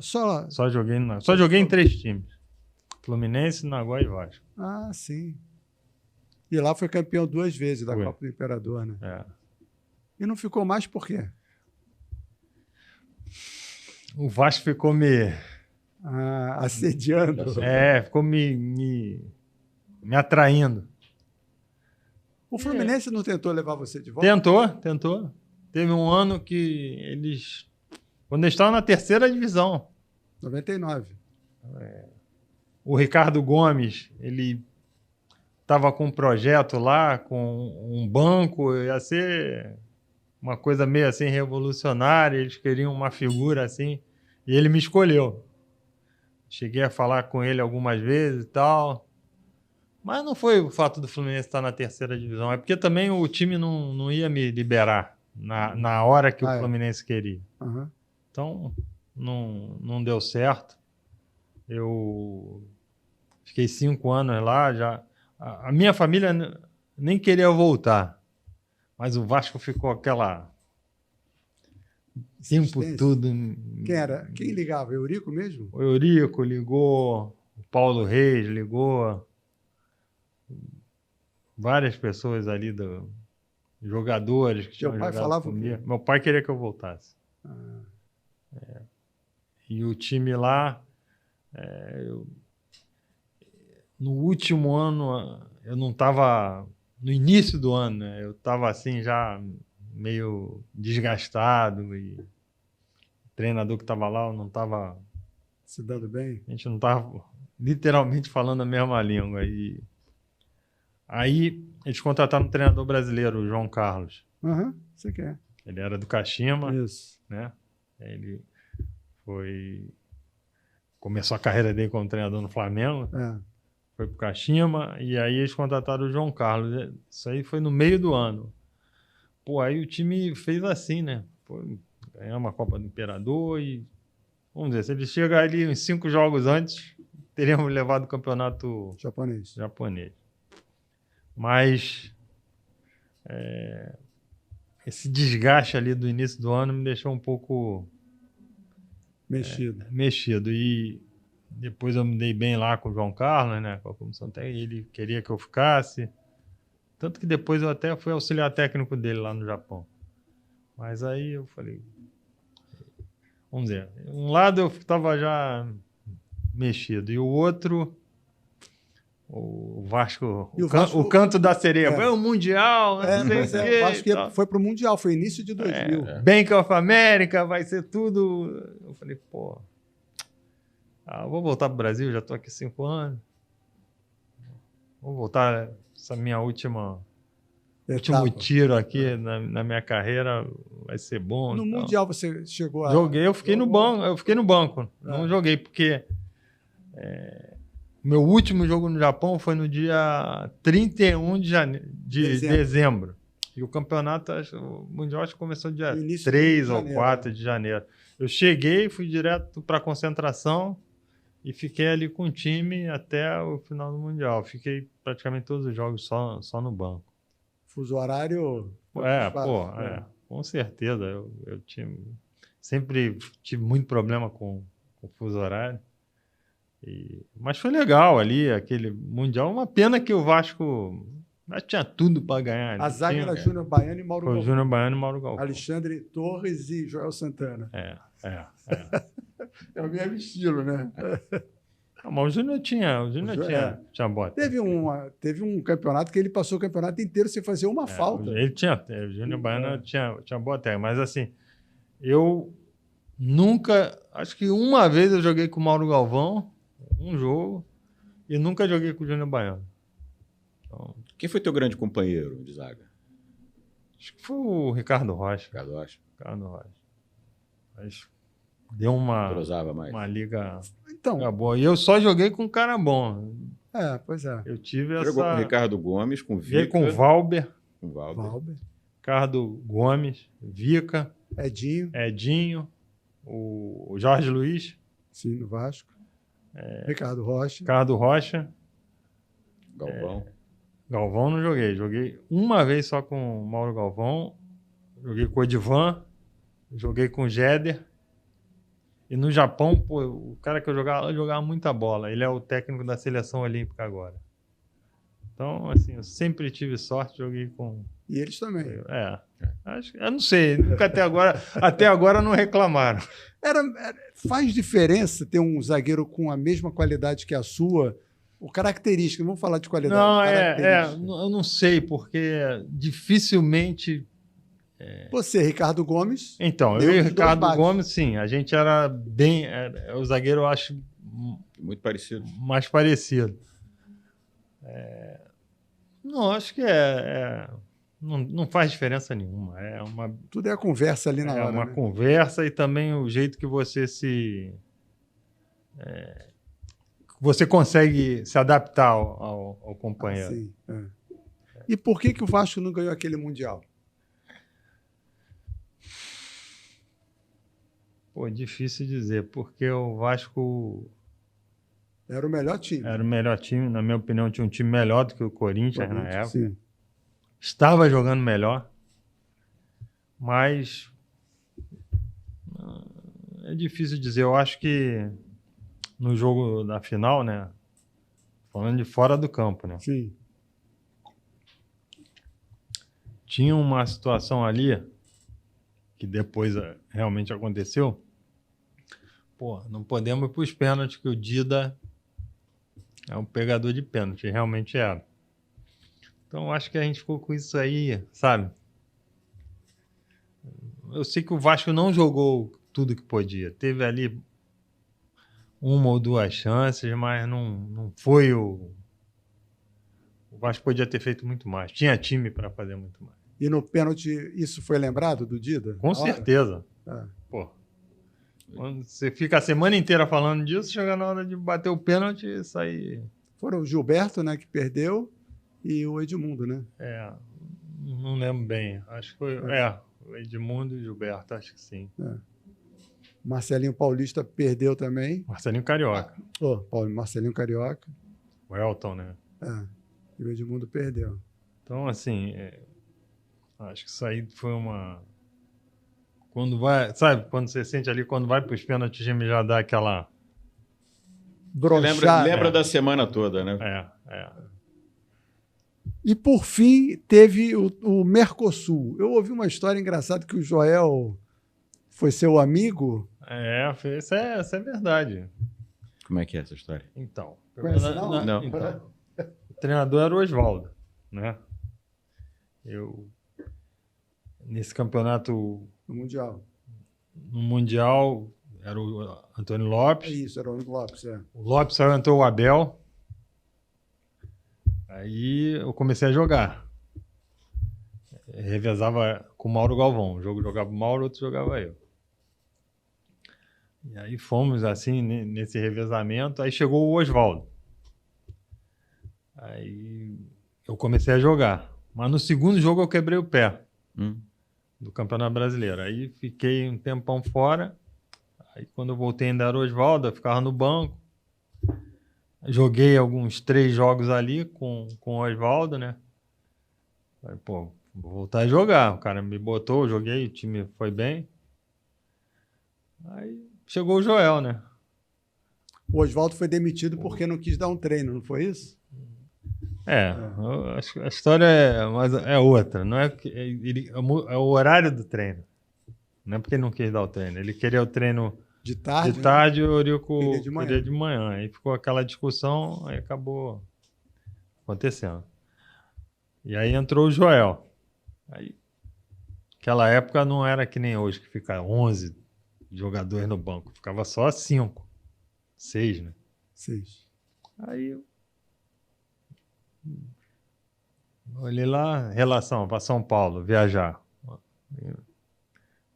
joguei em 3 times. Fluminense, Nagoya e Vasco. Ah, sim. E lá foi campeão 2 vezes da Copa do Imperador, né? E não ficou mais por quê? O Vasco ficou me... assediando. Ficou me atraindo. O Fluminense não tentou levar você de volta? Tentou. Teve um ano que eles... Quando eles estavam na 3ª divisão. 99. O Ricardo Gomes, ele estava com um projeto lá, com um banco, ia ser uma coisa meio assim revolucionária, eles queriam uma figura assim, e ele me escolheu. Cheguei a falar com ele algumas vezes e tal, mas não foi o fato do Fluminense estar na 3ª divisão, é porque também o time não ia me liberar. na hora que o Fluminense queria. Uhum. Então, não deu certo. Eu fiquei 5 anos lá. Já. A minha família nem queria voltar, mas o Vasco ficou aquela... tempo todo. Quem ligava? Eurico mesmo? O Eurico ligou, o Paulo Reis ligou, várias pessoas ali, jogadores que tinham jogado falava comigo. Meu pai queria que eu voltasse. E o time lá, no último ano, eu não estava... No início do ano, né, eu estava assim já meio desgastado e o treinador que estava lá não estava se dando bem. A gente não estava literalmente falando a mesma língua. E aí eles contrataram um treinador brasileiro, o João Carlos. Você quer. Ele era do Kashima. Isso. Né? Ele começou a carreira dele como treinador no Flamengo. Foi pro Kashima e aí eles contrataram o João Carlos. Isso aí foi no meio do ano. Pô, aí o time fez assim, né? Ganhar uma Copa do Imperador e... Vamos dizer, se ele chega ali uns 5 jogos antes, teríamos levado o campeonato japonês. Mas esse desgaste ali do início do ano me deixou um pouco mexido. E depois eu me dei bem lá com o João Carlos, né? Com a comissão técnica, ele queria que eu ficasse. Tanto que depois eu até fui auxiliar técnico dele lá no Japão. Mas aí eu falei... Vamos dizer, um lado eu estava já mexido e o outro, o Vasco, o canto da sereia, foi o Mundial, o Vasco foi para o Mundial, foi início de 2000. Bank of America, vai ser tudo. Eu falei, pô, vou voltar para o Brasil, já estou aqui 5 anos. Vou voltar essa minha último tiro aqui na minha carreira vai ser bom. No Mundial você chegou a... Joguei, eu fiquei no banco. Não joguei, porque meu último jogo no Japão foi no dia 31 de dezembro. E o campeonato, o Mundial, acho que começou dia 3 ou 4 de janeiro. Eu cheguei, fui direto para a concentração e fiquei ali com o time até o final do Mundial. Fiquei praticamente todos os jogos só no banco. Fuso horário... com certeza. Eu sempre tive muito problema com o fuso horário. Mas foi legal ali, aquele Mundial. Uma pena que o Vasco tinha tudo para ganhar. A zaga era Júnior Baiano e Mauro Galvão. Júnior Baiano e Mauro Galvão. Alexandre Torres e Joel Santana. É o mesmo estilo, né? Mas o Júnior tinha bota. Teve um campeonato que ele passou o campeonato inteiro sem fazer uma falta. O Júnior Baiano tinha boa técnica, mas assim, eu nunca, acho que uma vez eu joguei com o Mauro Galvão, um jogo, e nunca joguei com o Júnior Baiano. Então, quem foi teu grande companheiro de zaga? Acho que foi o Ricardo Rocha. Mas deu uma liga boa. E eu só joguei com um cara bom. Pois é. Eu tive Jogou com o Ricardo Gomes, com Vica. Joguei com o Valber. Valber. Ricardo Gomes, Vica. Edinho. O Jorge Luiz. Sim, no Vasco. Ricardo Rocha. Galvão. Galvão não joguei. Joguei uma vez só com o Mauro Galvão. Joguei com o Edivan. Joguei com o Jéder. E no Japão, o cara que eu jogava muita bola. Ele é o técnico da seleção olímpica agora. Então, assim, eu sempre tive sorte, joguei com... E eles também. Eu não sei, nunca até agora não reclamaram. Faz diferença ter um zagueiro com a mesma qualidade que a sua? Ou característica, vamos falar de qualidade. Eu não sei, porque dificilmente... Você, Ricardo Gomes... Então, eu e o Ricardo Gomes, sim, a gente era bem... o zagueiro, eu acho... Muito parecido. Mais parecido. Não, acho que não faz diferença nenhuma. Tudo é a conversa ali na hora. É uma conversa e também o jeito que você você consegue se adaptar ao companheiro. E por que o Vasco não ganhou aquele Mundial? Pô, difícil dizer, porque o Vasco Era o melhor time. era o melhor time, na minha opinião, tinha um time melhor do que o Corinthians na época. Sim. Estava jogando melhor, mas é difícil dizer. Eu acho que no jogo da final, né? Falando de fora do campo, né? Sim. Tinha uma situação ali que depois realmente aconteceu. Pô, não podemos ir para os pênaltis, que o Dida é um pegador de pênalti, realmente era. Então, acho que a gente ficou com isso aí, sabe? Eu sei que o Vasco não jogou tudo que podia. Teve ali uma ou duas chances, mas não foi o... O Vasco podia ter feito muito mais. Tinha time para fazer muito mais. E no pênalti, isso foi lembrado do Dida? Com certeza. Pô, quando você fica a semana inteira falando disso, chega na hora de bater o pênalti e sair... Foram o Gilberto, né, que perdeu, e o Edmundo, né? Não lembro bem. Acho que foi... o Edmundo e o Gilberto, acho que sim. Marcelinho Paulista perdeu também. Marcelinho Carioca. Marcelinho Carioca. O Elton, né? E o Edmundo perdeu. Então, assim, acho que isso aí foi uma... Quando vai... Sabe, quando você sente ali, quando vai para os pênaltis, o time já dá aquela... Lembra da semana toda, né? E, por fim, teve o Mercosul. Eu ouvi uma história engraçada que o Joel foi seu amigo. Essa é verdade. Como é que é essa história? Então... Conhece, não? Não. Então, o treinador era o Oswaldo, né? Nesse campeonato... No Mundial, era o Antônio Lopes. Isso, era o Lopes, O Lopes saiu, entrou o Abel. Aí eu comecei a jogar. Revezava com o Mauro Galvão. Um jogo jogava o Mauro, outro jogava eu. E aí fomos assim, nesse revezamento. Aí chegou o Oswaldo. Aí eu comecei a jogar. Mas no segundo jogo eu quebrei o pé do Campeonato Brasileiro. Aí fiquei um tempão fora. Aí quando eu voltei ainda era o Oswaldo, eu ficava no banco. Joguei alguns 3 jogos ali com o Oswaldo, né? Aí, pô, vou voltar a jogar. O cara me botou, eu joguei, o time foi bem. Aí chegou o Joel, né? O Oswaldo foi demitido porque não quis dar um treino, não foi isso? A história é outra. Não é o horário do treino. Não é porque ele não quis dar o treino. Ele queria o treino de tarde, e o Eurico queria de manhã. Aí ficou aquela discussão, aí acabou acontecendo. E aí entrou o Joel. Aí, naquela época não era que nem hoje, que fica 11 jogadores no banco. Ficava só 5, 6, né? 6. Aí olhei lá, relação para São Paulo, viajar.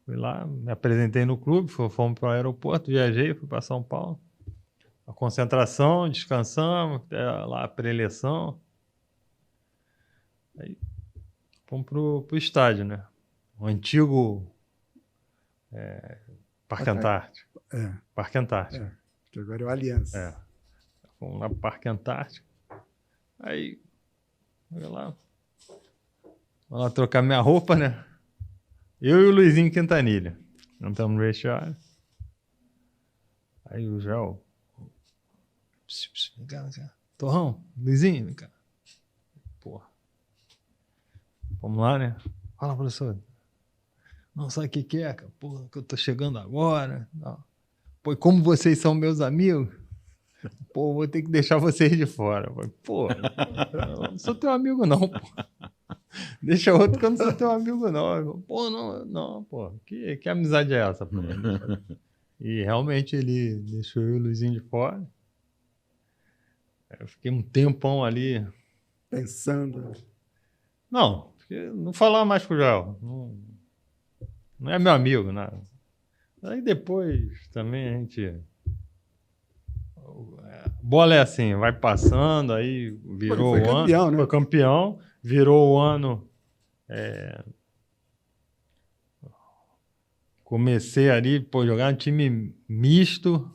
Fui lá, me apresentei no clube, fomos para o aeroporto, viajei, fui para São Paulo. A concentração, descansamos, até lá a pré-eleição. Aí fomos para o estádio, né? O antigo Parque Antártico. Parque Antártico. Que agora é o Aliança. Fomos lá para o Parque Antártico. Aí, olha lá. Vamos lá trocar minha roupa, né? Eu e o Luizinho Quintanilha. Não estamos no vestiário. Aí o Joel. Vem cá. Torrão, Luizinho, vem cá. Porra. Vamos lá, né? Fala, professor. Não sabe o que é, cara? Porra, que eu tô chegando agora. Não. Pô, como vocês são meus amigos, pô, vou ter que deixar vocês de fora. Pô, eu não sou teu amigo, não, pô. Deixa outro que eu não sou teu amigo, não. Pô, não, pô. Que amizade é essa, pô? E realmente ele deixou eu e o Luizinho de fora. Eu fiquei um tempão ali. Pensando. Não falava mais com o Joel. Não é meu amigo, nada. Aí depois também a gente... Bola é assim, vai passando, aí virou o ano. Né? Foi campeão, virou o ano comecei ali, jogar um time misto,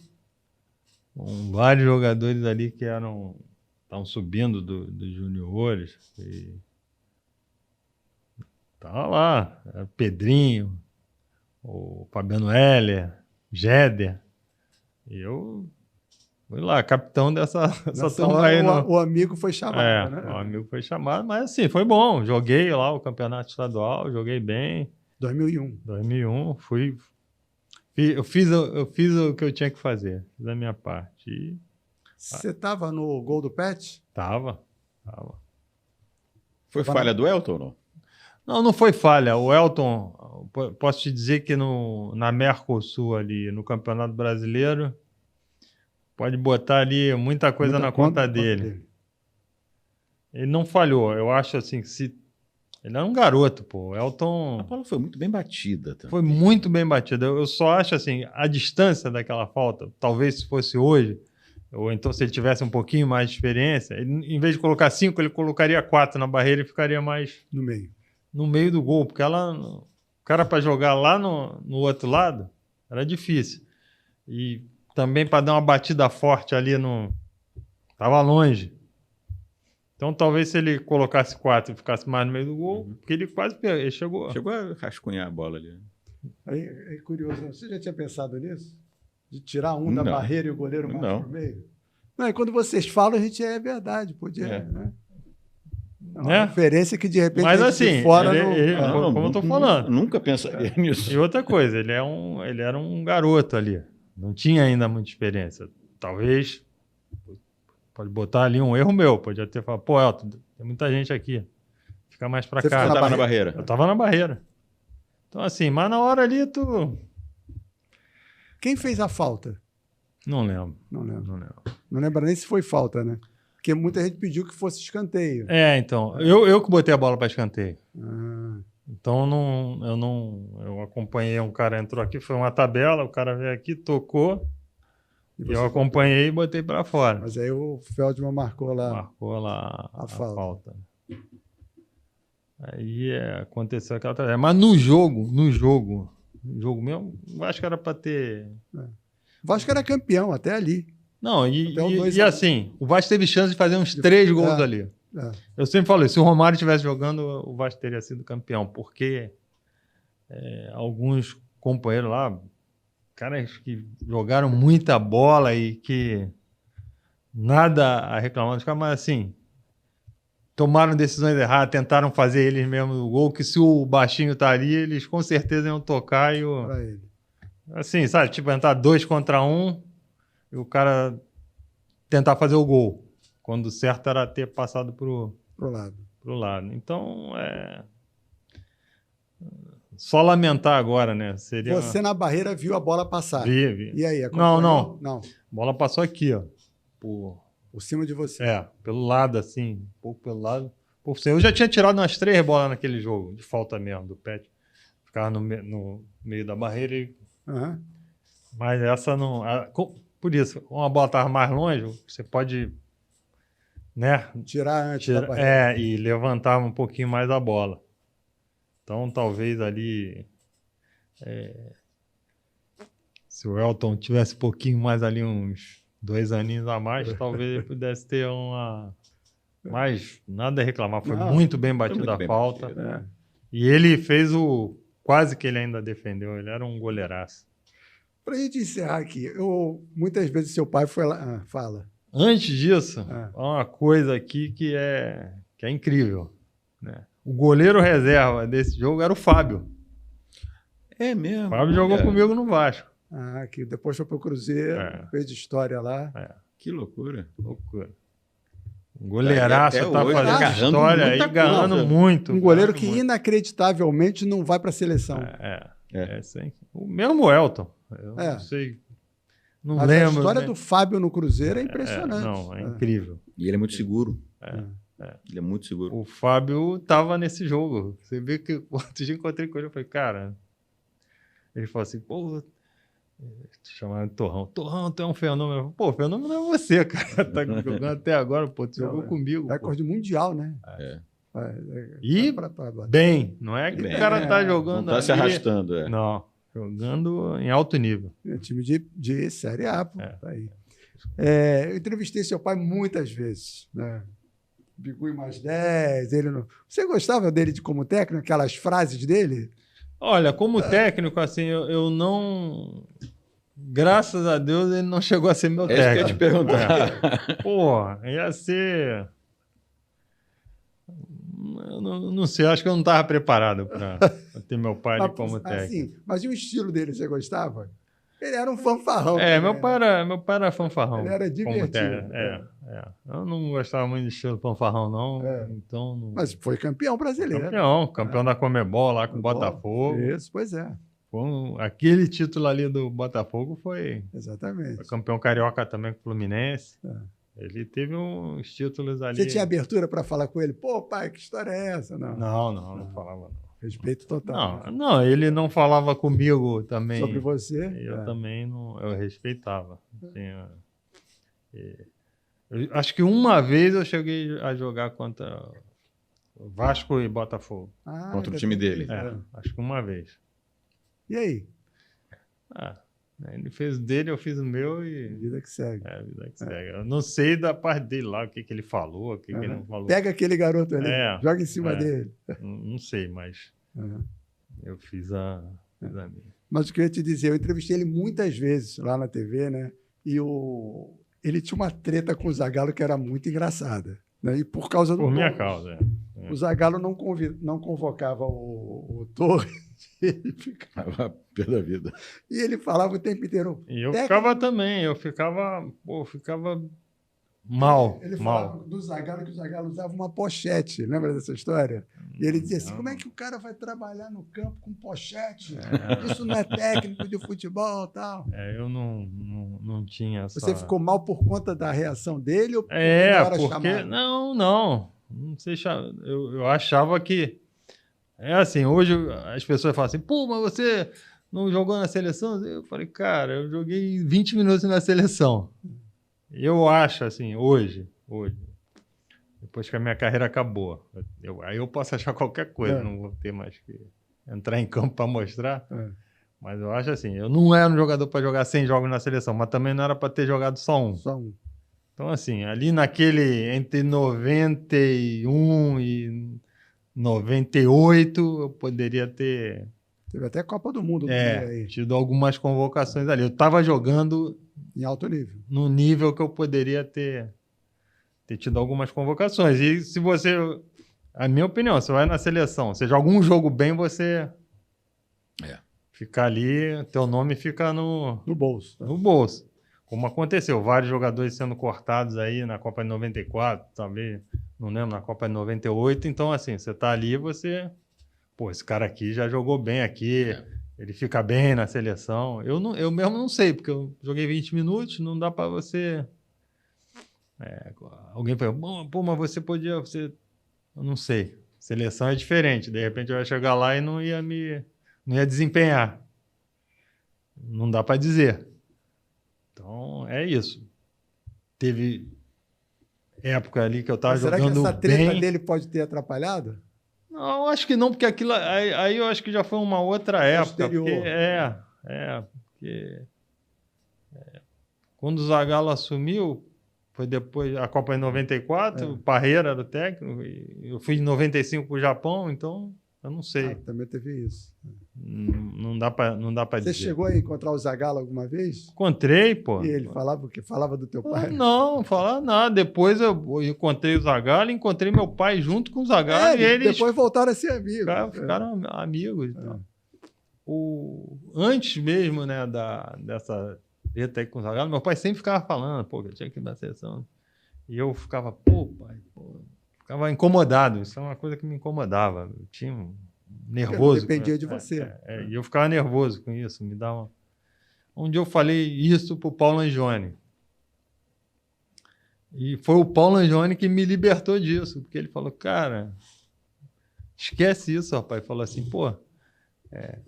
com vários jogadores ali que estavam subindo dos juniores. E tava lá, era Pedrinho, o Fabiano Heller, Jéder. E eu fui lá, capitão dessa turma aí. O amigo foi chamado, né? O amigo foi chamado, mas assim, foi bom. Joguei lá o campeonato estadual, joguei bem. 2001. Eu fiz o que eu tinha que fazer, fiz a minha parte. Você estava no gol do Pet? Tava. Foi falha do Elton ou não? Não foi falha. O Elton, posso te dizer que na Mercosul ali, no Campeonato Brasileiro, pode botar ali muita coisa na conta dele. Ele não falhou. Eu acho assim que ele era um garoto, pô. O Elton... A bola foi muito bem batida. Também. Foi muito bem batida. Eu só acho assim, a distância daquela falta, talvez se fosse hoje, ou então se ele tivesse um pouquinho mais de experiência, em vez de colocar 5, ele colocaria 4 na barreira e ficaria mais... No meio do gol, porque o cara para jogar lá no outro lado era difícil. E também para dar uma batida forte ali tava longe. Então talvez se ele colocasse 4 e ficasse mais no meio do gol, porque ele quase ele chegou. Chegou a rascunhar a bola ali. É curioso, você já tinha pensado nisso? De tirar da barreira e o goleiro mais pro meio? Não, e quando vocês falam, a gente é verdade, podia, né? É uma referência que de repente mas assim, de fora como eu tô falando. Nunca pensaria nisso. E outra coisa, ele era um garoto ali. Não tinha ainda muita experiência. Talvez pode botar ali um erro meu. Podia ter falado, pô, Elton, tem muita gente aqui. Fica mais pra cá. Você estava na barreira? Eu tava na barreira. Então assim, mas na hora ali Quem fez a falta? Não lembro. Não lembra nem se foi falta, né? Porque muita gente pediu que fosse escanteio. Então. Eu que botei a bola para escanteio. Então, eu acompanhei, um cara entrou aqui, foi uma tabela, o cara veio aqui, tocou, e eu acompanhei e botei para fora. Mas aí o Feldman marcou lá a falta. Aí aconteceu aquela tabela. Mas no jogo mesmo, o Vasco era para ter... O Vasco era campeão até ali. Não, e assim, o Vasco teve chance de fazer uns 3 gols ali. Eu sempre falei, se o Romário estivesse jogando, o Vasco teria sido campeão, porque alguns companheiros lá, caras que jogaram muita bola e que nada a reclamar, mas assim, tomaram decisões erradas, tentaram fazer eles mesmos o gol, que se o baixinho tá ali, eles com certeza iam tocar assim, sabe, tipo, entrar 2 contra 1 e o cara tentar fazer o gol. Quando o certo era ter passado pro lado. Então, só lamentar agora, né? Você na barreira viu a bola passar? Vi. E aí? Não. A bola passou aqui, ó. Por cima de você? Pelo lado, assim. Um pouco pelo lado. Eu já tinha tirado umas 3 bolas naquele jogo, de falta mesmo, do Pet. Ficava no meio da barreira e... Mas essa não... Por isso, uma bola estava mais longe, você pode... Né? Tirar antes da barreira. E levantar um pouquinho mais a bola. Então, talvez ali... se o Elton tivesse um pouquinho mais ali, uns 2 aninhos a mais, talvez ele pudesse ter uma... Mas nada a reclamar. Foi muito bem batida a falta. E ele fez quase que ele ainda defendeu. Ele era um goleiraço. Para a gente encerrar aqui, muitas vezes seu pai foi lá... Fala. Antes disso, uma coisa aqui que é incrível, né? O goleiro reserva desse jogo era o Fábio. É mesmo? O Fábio jogou comigo no Vasco. Que depois foi para o Cruzeiro, fez história lá. Que loucura. Um goleiraço tá fazendo história aí, ganhando muito. Um goleiro que inacreditavelmente não vai para a seleção. Sim. O mesmo Elton. Eu não sei. Não Mas lembro. A história do Fábio no Cruzeiro é impressionante. É incrível. E ele é muito seguro. Ele é muito seguro. O Fábio estava nesse jogo. Você vê que outro dia encontrei com ele, eu falei, cara... Ele falou assim, pô... Chamaram de Torrão. Torrão, tu é um fenômeno. Pô, fenômeno não é você, cara. Tá jogando até agora, pô. Tu jogou comigo. Recorde mundial, né? E bem. Não é que o cara tá jogando não tá se arrastando, Não. Jogando em alto nível. É time de Série A, pô. Tá aí. Eu entrevistei seu pai muitas vezes, né? Bigui mais 10, ele não... Você gostava dele como técnico, aquelas frases dele? Olha, como técnico, assim, eu não... Graças a Deus ele não chegou a ser meu técnico. É isso que eu ia te perguntar. Pô, ia ser... Eu não sei, acho que eu não estava preparado para ter meu pai ali como técnico. Assim, mas e o estilo dele, você gostava? Ele era um fanfarrão. Meu pai era fanfarrão. Ele era divertido. Eu não gostava muito de estilo fanfarrão, não. Então não... Mas foi campeão brasileiro. Campeão da Conmebol lá com o Botafogo. Isso, pois é. Aquele título ali do Botafogo foi... Exatamente. Foi campeão carioca também com o Fluminense. Ele teve uns títulos ali... Você tinha abertura para falar com ele? Pô, pai, que história é essa? Não falava não. Respeito total. Não, ele não falava comigo também. Sobre você? Eu também não... Eu respeitava. Eu acho que uma vez eu cheguei a jogar contra Vasco e Botafogo. Contra o time dele. Acho que uma vez. E aí? Ele fez o dele, eu fiz o meu e... Vida que segue. Vida que segue. Eu não sei da parte dele lá, o que ele falou, o que ele não falou. Pega aquele garoto ali, joga em cima dele. Não sei, mas eu fiz a minha. Mas o que eu ia te dizer, eu entrevistei ele muitas vezes lá na TV, né? E ele tinha uma treta com o Zagallo que era muito engraçada. Né? E por causa do... Por minha causa, O Zagallo não convocava o Torres. Ele ficava pé da vida. E ele falava o tempo inteiro. E eu ficava também, eu ficava mal. Ele falava do Zagallo que o Zagallo usava uma pochete, lembra dessa história? E ele dizia assim, como é que o cara vai trabalhar no campo com pochete? Isso não é técnico de futebol e tal. Eu não tinha essa... Você ficou mal por conta da reação dele? Ou porque... Não sei, eu achava que... assim, hoje as pessoas falam assim, pô, mas você não jogou na seleção? Eu falei, cara, eu joguei 20 minutos na seleção. Eu acho, assim, hoje, depois que a minha carreira acabou, aí eu posso achar qualquer coisa, não vou ter mais que entrar em campo para mostrar, mas eu acho assim, eu não era um jogador para jogar 100 jogos na seleção, mas também não era para ter jogado só um. Então, assim, ali entre 91 e 98, eu poderia ter... Teve até Copa do Mundo. Tido algumas convocações ali. Eu estava jogando... Em alto nível. No nível que eu poderia ter tido algumas convocações. E se você... A minha opinião, você vai na seleção, você joga um jogo bem, você... Fica ali, teu nome fica no bolso. No bolso. Como aconteceu, vários jogadores sendo cortados aí na Copa de 94, talvez... Não lembro, na Copa de 98. Então, assim, você tá ali, você... Pô, esse cara aqui já jogou bem aqui, ele fica bem na seleção. Eu mesmo não sei, porque eu joguei 20 minutos, não dá para você... alguém falou, pô, mas você podia... Eu não sei. Seleção é diferente. De repente eu ia chegar lá e não ia desempenhar. Não dá para dizer. Então, é isso. Teve... época ali que eu estava jogando bem. Será que essa treta dele pode ter atrapalhado? Não, acho que não, porque aquilo aí eu acho que já foi uma outra época. Porque, quando o Zagallo assumiu, foi depois da Copa de 94, o Parreira era o técnico, eu fui em 95 para o Japão, então eu não sei. Também teve isso. Não dá para dizer. Você chegou a encontrar o Zagallo alguma vez? Encontrei, pô. E ele falava o quê? Falava do teu pai? Não falava nada. Depois eu encontrei o Zagallo, encontrei meu pai junto com o Zagallo. E eles depois voltaram a ser amigos. Ficaram amigos. Então. Antes mesmo, né, dessa treta aí com o Zagallo, meu pai sempre ficava falando, pô, que eu tinha que ir na seleção. E eu ficava, pô, pai, ficava incomodado. Isso é uma coisa que me incomodava. Eu tinha nervoso. Dependia de você. E eu ficava nervoso com isso. Me dava... Um dia eu falei isso pro Paulo Angione. E foi o Paulo Angione que me libertou disso. Porque ele falou, cara, esquece isso, rapaz. Ele falou assim, pô,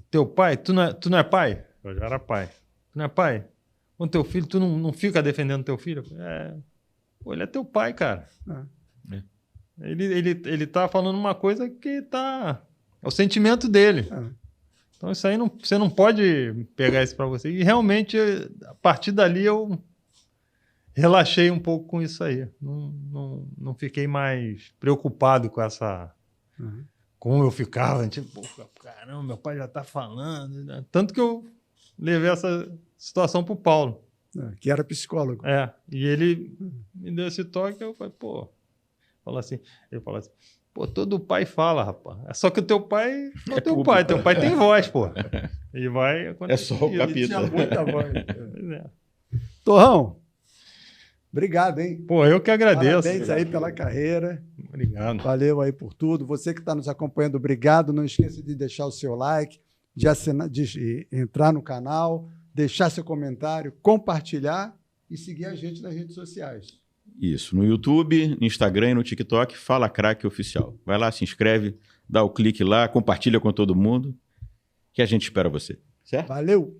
teu pai, tu não é pai? Eu já era pai. Tu não é pai? Com teu filho, tu não fica defendendo teu filho? Pô, ele é teu pai, cara. Ele tá falando uma coisa que tá... É o sentimento dele. Então isso aí você não pode pegar isso para você. E realmente, a partir dali, eu relaxei um pouco com isso aí. Não fiquei mais preocupado com essa... Como eu ficava, tipo, caramba, meu pai já está falando. Né? Tanto que eu levei essa situação para o Paulo. Que era psicólogo. E ele me deu esse toque, eu falei, ele falou assim, todo pai fala, rapaz. É só que o teu pai não é teu pai. Teu pai tem voz, pô. E vai acontecer. É só o capítulo. Ele tinha muita voz. Torrão, obrigado, hein? Eu que agradeço. Parabéns aí pela carreira. Obrigado. Valeu aí por tudo. Você que está nos acompanhando, obrigado. Não esqueça de deixar o seu like, de entrar no canal, deixar seu comentário, compartilhar e seguir a gente nas redes sociais. Isso, no YouTube, no Instagram e no TikTok, Fala Craque Oficial. Vai lá, se inscreve, dá o clique lá, compartilha com todo mundo, que a gente espera você. Certo? Valeu!